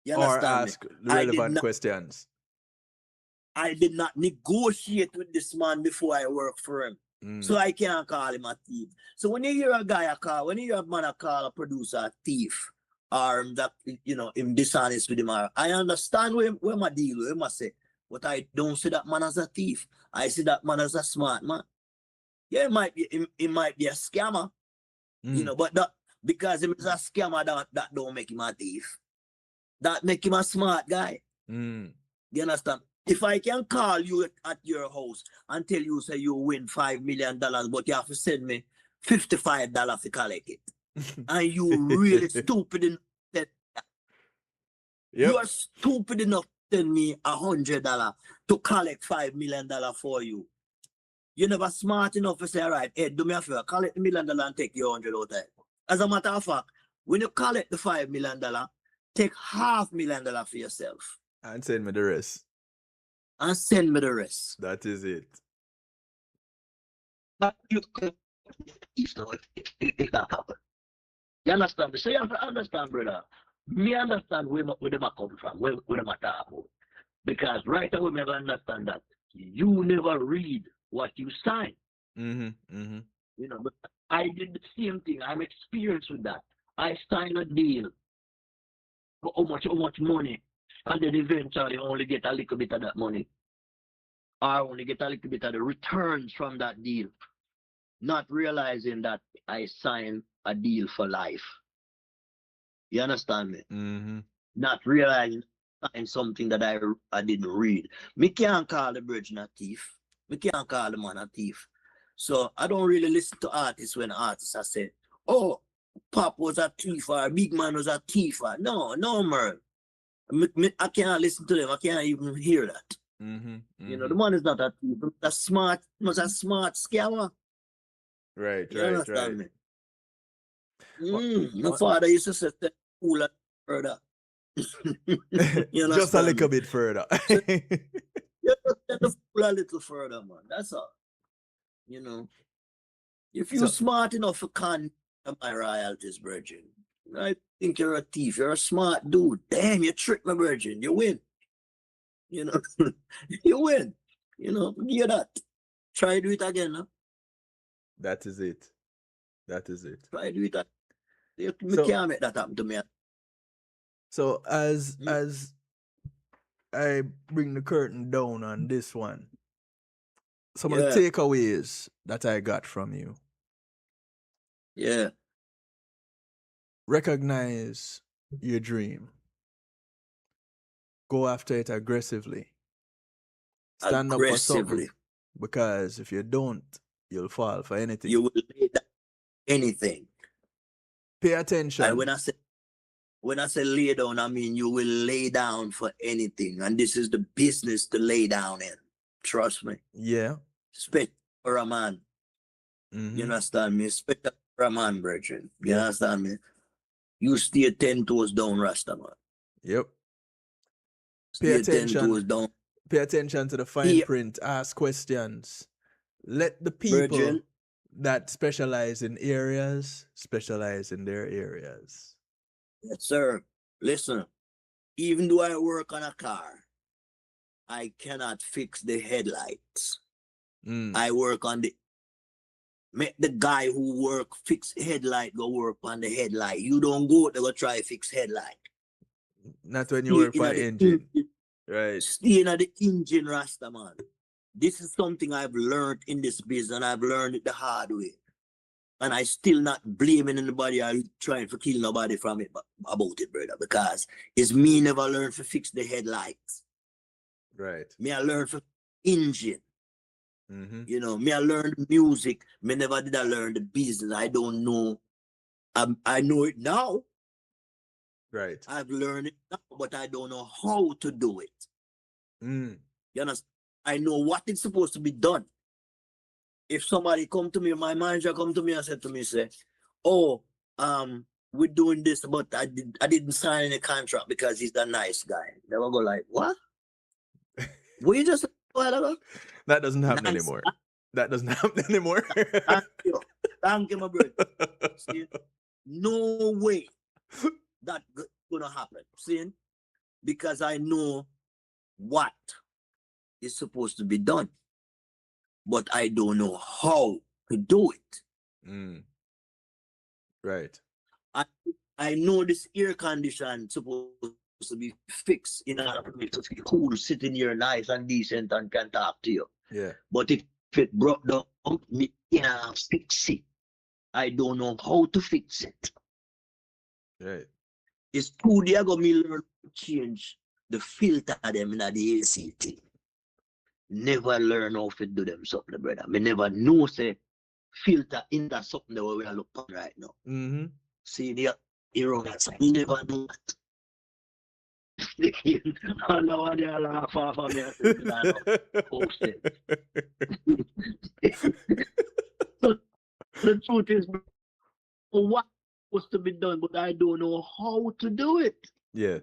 You Or understand me? ask the relevant questions. I did not negotiate with this man before I work for him. Mm. So I can't call him a thief. So when you hear a guy when you hear a man call a producer a thief, or that him dishonest with him, I understand where my deal with him I say, but I don't see that man as a thief. I see that man as a smart man. Yeah, it might be a scammer, Mm. but that because him is a scammer, that don't make him a thief. That make him a smart guy. Mm. You understand? If I can call you at your house and tell you say you win $5 million, but you have to send me $55 to collect it, and you really stupid enough that you Yep. are stupid enough to send me $100 to collect $5 million for you. You never smart enough to say, all right, Ed, do me a favor, collect the $1 million and take your 100 out of it. As a matter of fact, when you collect the $5 million, take $500,000 for yourself And send me the rest. and send me the rest. That is it. But you could it not happen. You understand me? So you have to understand, brother. Me understand where them are coming from, where them are talking about. Because right away, me understand that you never read what you sign. Mm-hmm. Mm-hmm. But I did the same thing. I'm experienced with that. I signed a deal for how much money, and then eventually only get a little bit of that money. I only get a little bit of the returns from that deal, not realizing that I signed a deal for life. You understand me? Mm-hmm. Not realizing I signed something that I didn't read. Me can't call the virgin a thief. Me can't call the man a thief. So I don't really listen to artists when artists are saying, oh, Pop was a thief or Big Man was a thief. No, man. I can't listen to them. I can't even hear that. Mm-hmm. The man is not a thief. He was a smart scammer. Right, You right, understand right. me? My father used to say, "Fool further." You Just a understand little me? bit further. So you just send the fool a little further, man. That's all. If you're So smart enough to con my royalties, virgin, I think you're a thief. You're a smart dude. Damn, you tricked my virgin. You win. You know, you win. Hear that. Try do it again. Huh? That is it. That is it. Try to do it. Me So can't make that happen to me. so Mm. as I bring the curtain down on this one, some of the Yeah, takeaways that I got from you. yeah, Recognize your dream. Go after it aggressively. Stand up for something. aggressively. Because if you don't, you'll fall for anything. You will lay down anything. Pay And attention. when I say lay down, I mean you will lay down for anything. And this is the business to lay down in. Trust me. Yeah. Especially for a man. You understand me? Especially for a man, brethren. You Yeah. understand me? You stay 10 toes down, Rasta man. Yep. Stay 10 toes down. Pay attention to the fine Here, print. Ask questions. Let the people brethren, that specialize in areas specialize in their areas. yes, sir. Listen, even though I work on a car, I cannot fix the headlights. Mm. I work on make the guy who work fix headlight go work on the headlight. You don't go to go try fix headlight. Not when you Stay work in for the engine. Right. Stay in the engine, Rasta man. This is something I've learned in this business, and I've learned it the hard way. And I still not blaming anybody or trying to kill nobody from it about it, brother, because it's me never learned to fix the headlights. Right. Me I learned for engine. Mm-hmm. You know, me I learned music. Me never did I learn the business. I don't know. I know it now. Right. I've learned it now, but I don't know how to do it. Mm. You understand? I know what is supposed to be done. If somebody come to me, my manager come to me and said to me, say, "Oh, we're doing this, but I didn't sign any contract because he's the nice guy." They will go like, "What? We just That doesn't happen nice. anymore. That doesn't happen anymore. Thank you, my brother. See, no way that gonna happen. See, because I know what is supposed to be done, but I don't know how to do it. Mm. Right. I know this air condition supposed to be fixed in order for me to feel cool, sitting here nice and decent and can talk to you. Yeah. But if it broke down, me can't fix it. I don't know how to fix it. Right. It's 2 days ago me learn to change the filter them in the ACT. Never learn how to do them something, brother. Me never know say filter in that something that we are looking right now. Mm-hmm. See the errors. Me never know that. I know what they laugh off of me. I said, "I know." Oh, shit. So the truth is, what was to be done, but I don't know how to do it. Yeah.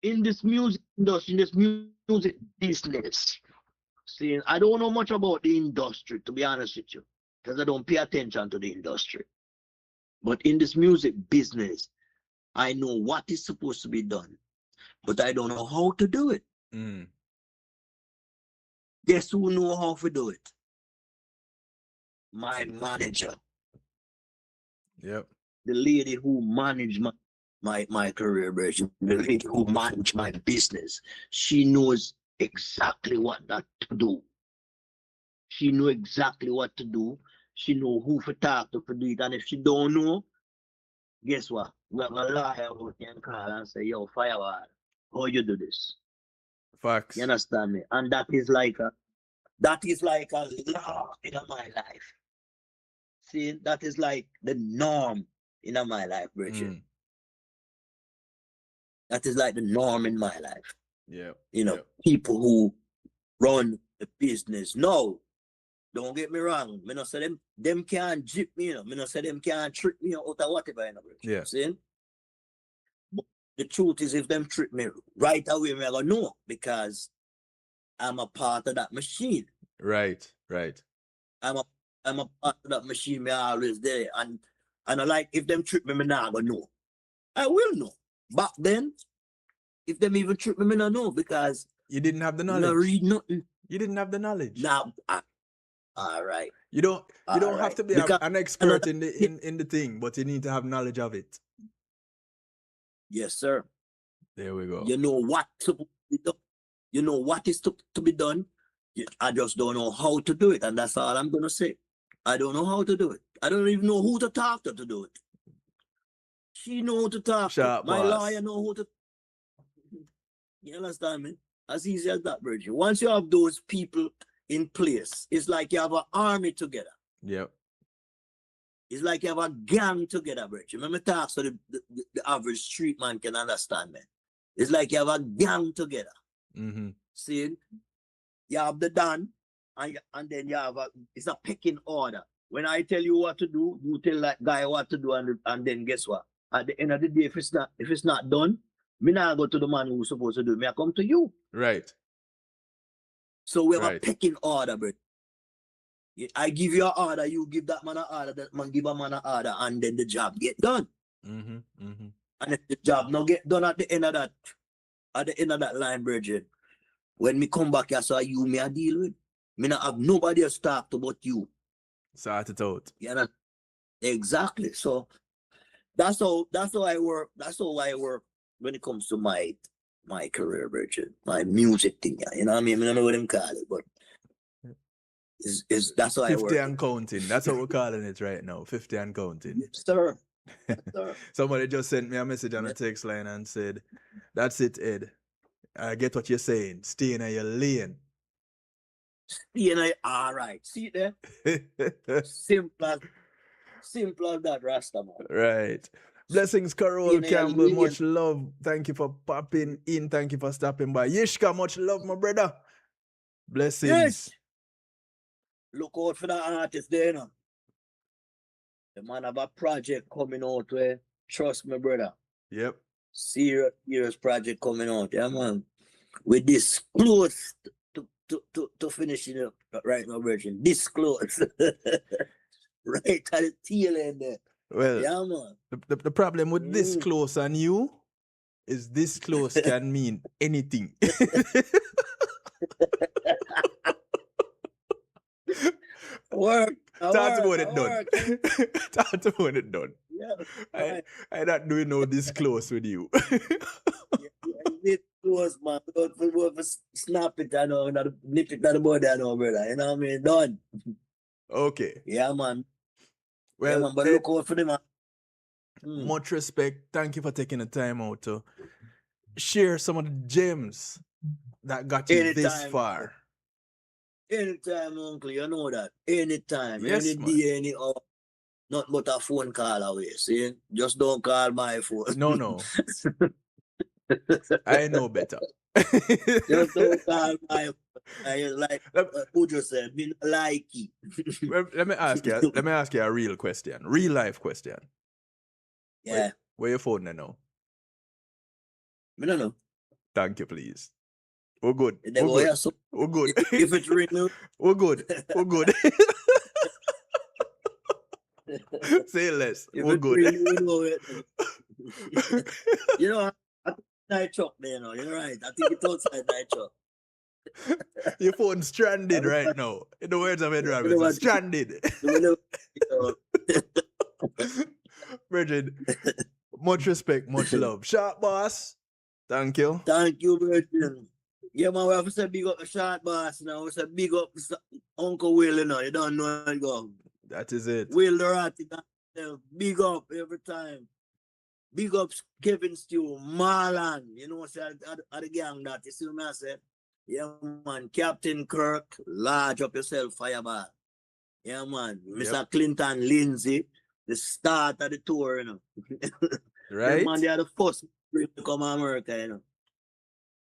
In this music industry, in this music business. See, I don't know much about the industry, to be honest with you, because I don't pay attention to the industry. But in this music business, I know what is supposed to be done, but I don't know how to do it. Mm. Guess who know how to do it? My manager, Yep. the lady who managed my career, the lady who managed my business. She knows exactly what not to do. She know exactly what to do. She know who to talk to do it. And if she don't know, guess what? We have a lawyer who can call and say, "Yo, Firewall, how you do this?" Facts. You understand me? And that is like a law in my life. See, that is like the norm in my life, Richard. Mm. That is like the norm in my life. Yeah. You know, Yep. people who run the business. No, don't get me wrong. Me not say them can't jip me, you know. Me not say them can't trick me out of whatever, you know. Yeah. See? But the truth is, if them trick me right away, me I go no, because I'm a part of that machine. Right. Right. I'm a part of that machine. Me always there, and I like if them trick me, me not go know. I will know. Back then, if them even trick me, me not know because You didn't have the me not knowledge. read nothing. You didn't have the knowledge. Now All right. You don't All have right. to be Because an expert in the thing, but you need to have knowledge of it. yes, sir. There we go. You know what to be done. You know what is to be done. I just don't know how to do it, and that's all I'm gonna say. I don't know how to do it. I don't even know who to talk to do it. She know who to talk Sharp to. My boss. lawyer know who to. You understand me? As easy as that, Bridget. Once you have those people in place, it's like you have an army together. Yep. It's like you have a gang together, Bridget. Remember talk so the average street man can understand me. It's like you have a gang together. Mm-hmm. See? You have the done, and then you have it's a pecking order. When I tell you what to do, you tell that guy what to do, and then guess what? At the end of the day, if it's not done, me not go to the man who's supposed to do it. Me I come to you. Right. So we have a Right. pecking order, bro. I give you an order, you give that man an order, that man give a man an order, and then the job get done. Mm-hmm. Mm-hmm. And if the job not get done at the end of that line, Bridget, when me come back here, so you me I deal with. Me not have nobody else talk to but you. Sort it out. You know? Exactly. So that's how I work. That's how I work when it comes to my career, Bridget. My music thing. You know what I mean? I don't know what them call it, but it's that's how I 50 work. and counting. That's what we're calling it right now. 50 and counting. Yes, sir. Yes, sir. Somebody just sent me a message on a text line and said, "That's it, Ed. I get what you're saying. Stay in your lane." You know, all right. See there? Simple as that, Rasta man. Right. Blessings, Carol You know, Campbell. you- Much love. Thank you for popping in. Thank you for stopping by. Yishka, much love, my brother. Blessings. Yes. Look out for that artist there, you know. The man have a project coming out where, trust me, brother. Yep. Serious project coming out, yeah, man. With this close to finishing up right now, version. This close. Right at the tail end there. Well, Yeah, man. the problem with this Mm. close and you is this close can mean anything. Work. Talk about it done. Work. Talk about it done. Yeah. I'm not doing no this close with you. This close, man. Don't snap it, I know. Not nip it, not about that, no, brother. You know what I mean? Done. Okay. Yeah, man. Well, Yeah, man. But Ed, look out for them, man. Mm. much respect. Thank you for taking the time out to share some of the gems that got you this Anytime. far. Anytime, uncle, you know that. Anytime, Yes, any man. day, any hour. Not but a phone call away, see? Just don't call my phone. No. I know better. Just don't call my phone. I like Let- what Pujo said, me not like it. Let me ask you a real question. Real life question. Yeah, Where your phone now? me don't know. Thank you, please. We're good. They We're go, good. yeah, so We're good. if it ring, We're good. We're good. Say less. if We're it good. ring, you know it. You know, I think night truck there, you know, right? I think it's outside night truck. Your phone's stranded right now. In the words of Ed You know Robinson, what? stranded. You know, Virgin, much respect, much love. Sharp boss. Thank you. Thank you, Virgin. Yeah, man, we have to say big up the short boss now. We say big up Uncle Will, you know. You don't know how it go. That is it. Will the Rat, big up every time. Big up Kevin Stew, Marlon. You know, say at the gang that. You see what I say? Yeah, man. Captain Kirk, large up yourself, fireball. Yeah, man. Mr. Clinton Lindsay, the start of the tour, you know. Right? Yeah, man, they are the first to come to America, you know.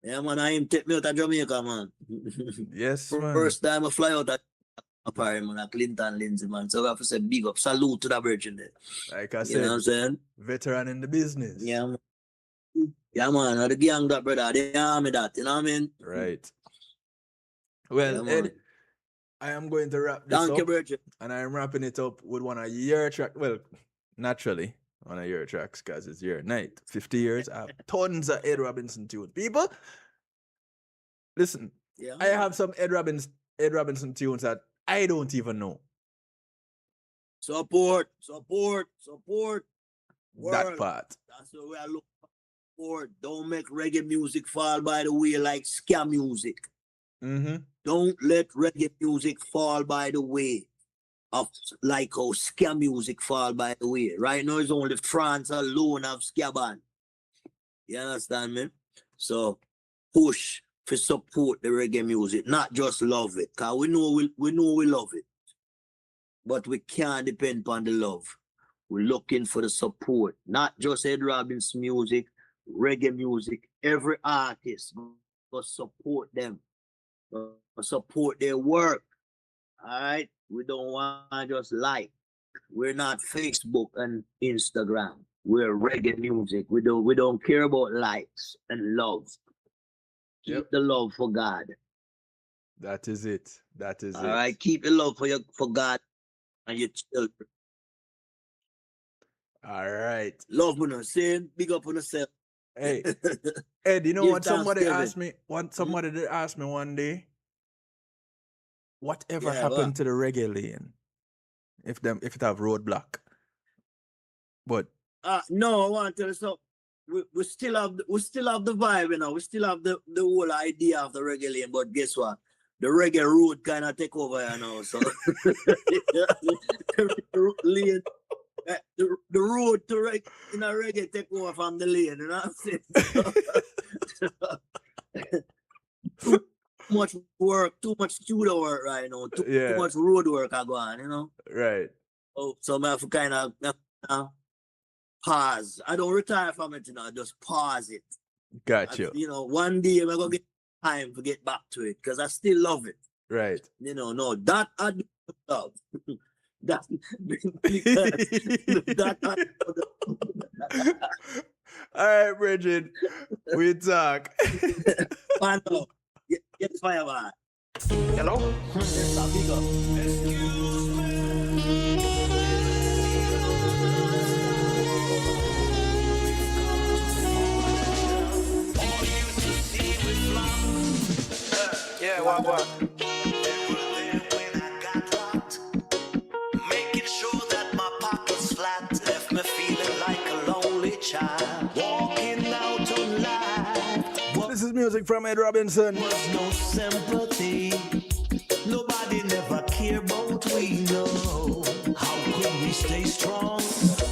Yeah, man, I him take me out of Jamaica, man. Yes, man. First time I fly out at man, at Clinton Lindsay, man. So I have to say big up, salute to the Virgin there. Like I You know what I'm said, saying? veteran in the business. Yeah, man. Yeah, man, the gang that, brother, they army that, you know what I mean? Right. Well, Yeah, Ed, man. I am going to wrap this Thank you, up. Virgin. And I'm wrapping it up with one of your tracks. Well, naturally, one of your tracks, because it's your night. 50 years. I have tons of Ed Robinson tunes. People, listen, Yeah, I have some Ed Robinson tunes that I don't even know Support. that World. part. That's what we are looking for. Don't make reggae music fall by the way like scam music. Mm-hmm. Don't let reggae music fall by the way of like how scam music fall by the way. Right now it's only France alone have scam band. You understand me? So push for support the reggae music, not just love it. Cause we know we love it. But we can't depend on the love. We're looking for the support, not just Ed Robbins music, reggae music, every artist, but support them, support their work. All right, we don't want just like. We're not Facebook and Instagram. We're reggae music. We don't care about likes and love. Keep Yep. the love for God. That is it. That is All it. right, keep the love for God and your children. All right. Love on us, saying big up on yourself. Hey, Ed, you know Give what thanks, somebody Kevin. asked me? Somebody did ask me one day. Whatever Yeah, happened to the reggae lane? If it have roadblock. But No, I want to tell you something. We still have the vibe, you know. We still have the whole idea of the reggae lane, but guess what? The reggae road kind of take over, you know. So the lane, the road to in a reggae take over from the lane, you know what I'm saying? Too much work, too much studio work right now, too Yeah. much road work I go on, you know. right. So I have to kind of pause. I don't retire from it, you know. I just pause it. Got you. You know, one day I'm gonna get time to get back to it because I still love it. Right. You know, no, that I do love. that All right, Bridget. We talk. I know. Get fire, man. Hello? Yes, sir, big up. Yeah, what? When I got locked, making sure that my pocket's flat, left me feeling like a lonely child, walking out on life. This is music from Ed Robinson. Was no sympathy. Nobody never care about we know. How could we stay strong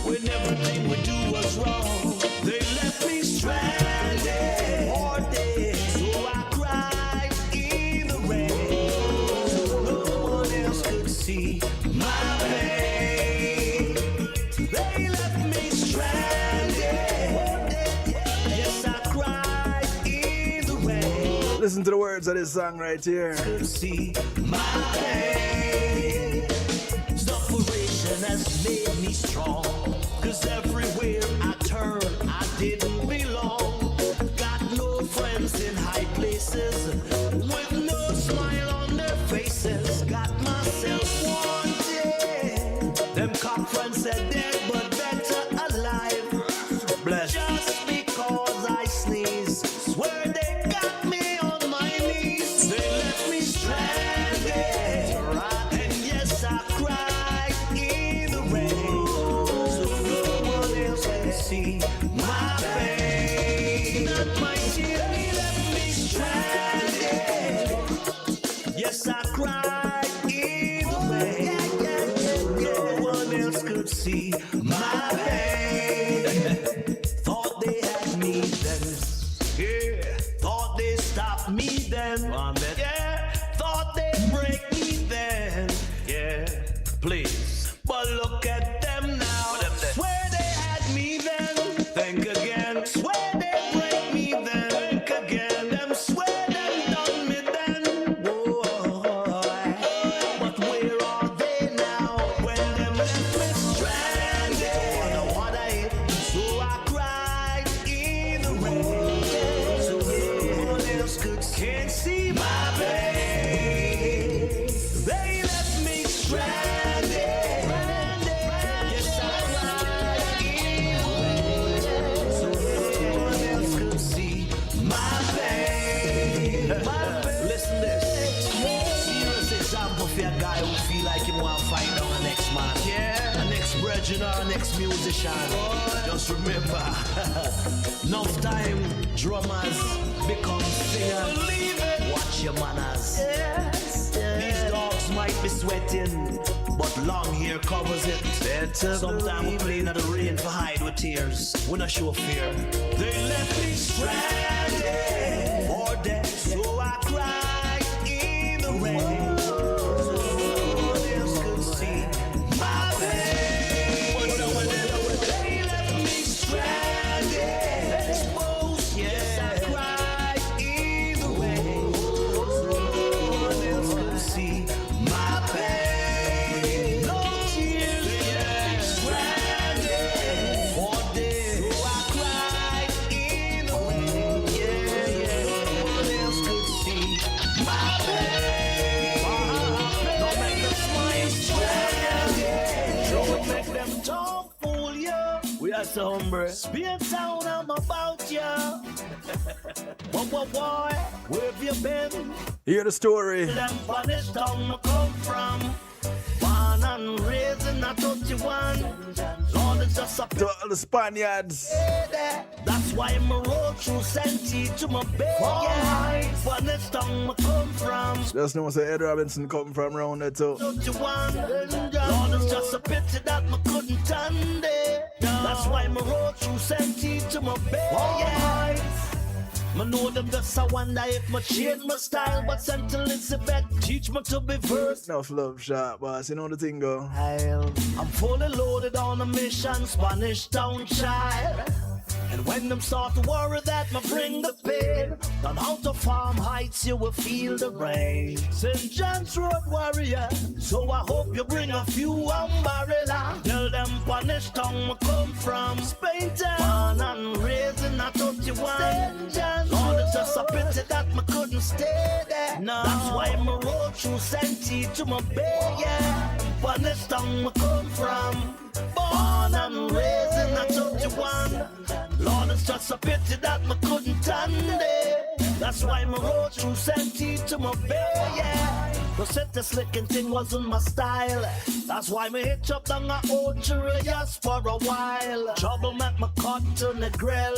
when everything we do was wrong? They left me stranded, or dead. So I cried in the rain. No one else could see my pain. They left me stranded. Yes, I cried in the rain. Listen to the words of this song right here. Could see my pain. Separation has made me strong. Cause everywhere I turn, I didn't belong. Got no friends in high places, with no smile on their faces. Got myself wanted. Them cop friends said dead, but better alive. Bless. Just because I sneeze, swear they got me on my knees. They left me stranded, and yes, I cried in the rain. So no one else can see my pain. Not my tears, they left me stranded. Yes, I cried in the rain. No one else could see my pain. Thought they had me then. Yeah. Thought they stopped me then. Yeah. Thought they'd break me then. Yeah. Please. But look at them now. Swear they had me then. Think again. Swear they break me then. Think again. Them swear them done me then. Whoa. But where are they now? When them left me stranded. Wonder what I hit. So I cried original next musician. Just remember, enough time drummers become singers. Watch your manners. These dogs might be sweating, but long hair covers it. Sometimes we play in the rain for hide with tears. We not show fear. They left me stranded or dead, so I cried in the rain. So others could see my pain. They left me stranded, exposed. Yes, I cried in the rain. So others could see my pain. No tears, yeah. Stranded for dead. So I cried in the rain. Yeah. No one else could see my pain. Don't make them smile. Stranded. Don't make them talk fool you. We are so humble. Spear town, I'm about you. Boy, where have you been? Hear the story. Them punished town I come from. Born and raised in a 21. Lord, it's just a To all the Spaniards. that's why I rode through Senti to my bed. Yeah, punished town I come from. Just know say Ed Robinson come from round there too. 21. Lord, it's just a pity that I couldn't stand it. That's why I rode through Senti to my bed. Yeah. I know them just I wonder if I change my style, but St. Elizabeth teach me to be versed. Enough love shot, boss. You know the thing go. I'm fully loaded on a mission, Spanish town child. And when them start to worry that me bring the pain, down out of Farm Heights you will feel the rain. St. John's Road warrior, so I hope you bring a few umbrella. Tell them Spanish town me come from, Spain town. Born and raised in a 21. St. John's Lord, it's just a pity that me couldn't stay there. No. That's why me rode through Senti to my bay, yeah. Spanish town me come from. Born and raised in a 21. Lord, it's just a pity that me couldn't stand it. That's why me rode through Senti to my bay, yeah. The city slicking thing wasn't my style. That's why me hitch up down a old Cheerios for a while. Trouble make me cut to the grill.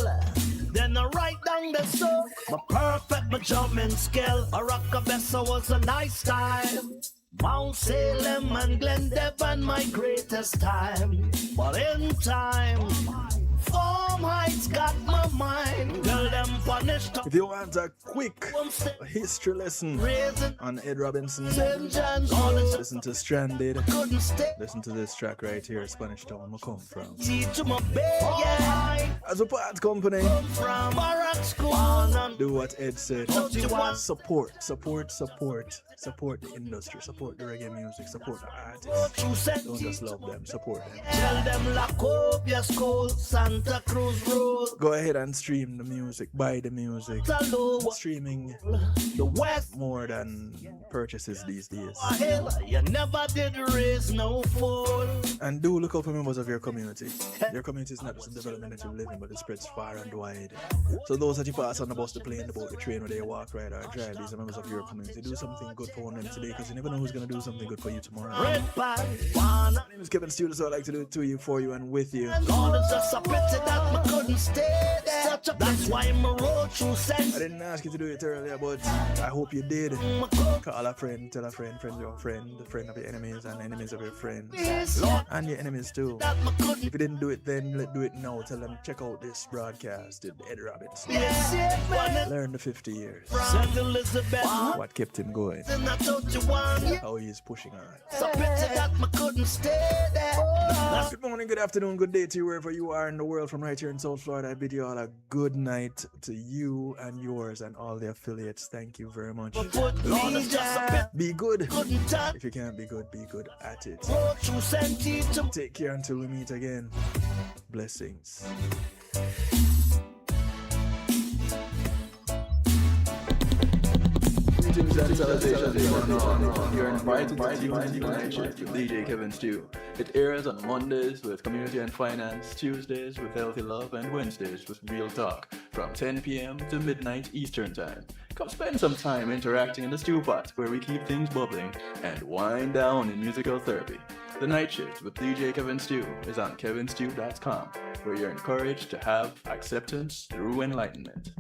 Then I write down the song. My perfect, my jumping skill. A rockabessa was a nice time. Mount Salem and Glen Devon, my greatest time. But in time, Farm Heights got my mind. Tell them punished. If you want a quick history lesson Raising on Ed Robinson, St. John's listen to Stranded. couldn't stay. Listen to this track right here, Spanish Town I come from. To my bed, yeah. As a part company, From Barak School on do what Ed said. 21. Support the industry, support the reggae music, support the artists. Through Don't Senti. just love them, support them. Tell them La Copia School, Santa Cruz Road, Go ahead and stream the music, buy the music. Salou, Streaming the West more than purchases these days. Hill. You never did raise no fool. And do look out for members of your community. Your community is not just a development that you live in, but it spreads far and wide. So those that you pass on the bus, the plane, the boat, the train, where they walk, ride, or drive, these are members of your community. Do something good for one of them today, because you never know who's going to do something good for you tomorrow. Red Pie, one. My name is Kevin Stewart, so I like to do it to you, for you, and with you. Lord, it's just a pity that me couldn't stay there. That's why me rode through I Senti. didn't ask you to do it earlier, but I hope you did. Call a friend, tell a friend, friend your friend, the friend of your enemies, and enemies of your friends. Lord, And your enemies too. that me couldn't If you didn't do it then, let's do it now. Tell them, check out this broadcast, Ed Robinson. stay. Learn the 50 years. St. Elizabeth, What kept him going. and I told you one. How he is pushing on. It's a pity that me couldn't stay there. That's Good morning, good afternoon, good day to you wherever you are in the world. From right here in South Florida, I bid you all a good night to you and yours and all the affiliates. Thank you very much. put me down. Be good. Couldn't touch. If you can't be good at it. Rode through Senti to Take care until we meet again. Blessings. Greetings and salutations. You're invited to tune into Connection with DJ Kevin Stew. It airs on Mondays with Community and Finance, Tuesdays with Healthy Love, and Wednesdays with Real Talk from 10 p.m. to midnight Eastern Time. Come spend some time interacting in the stew pot where we keep things bubbling and wind down in musical therapy. The Night Shift with DJ Kevin Stew is on kevinstew.com, where you're encouraged to have acceptance through enlightenment.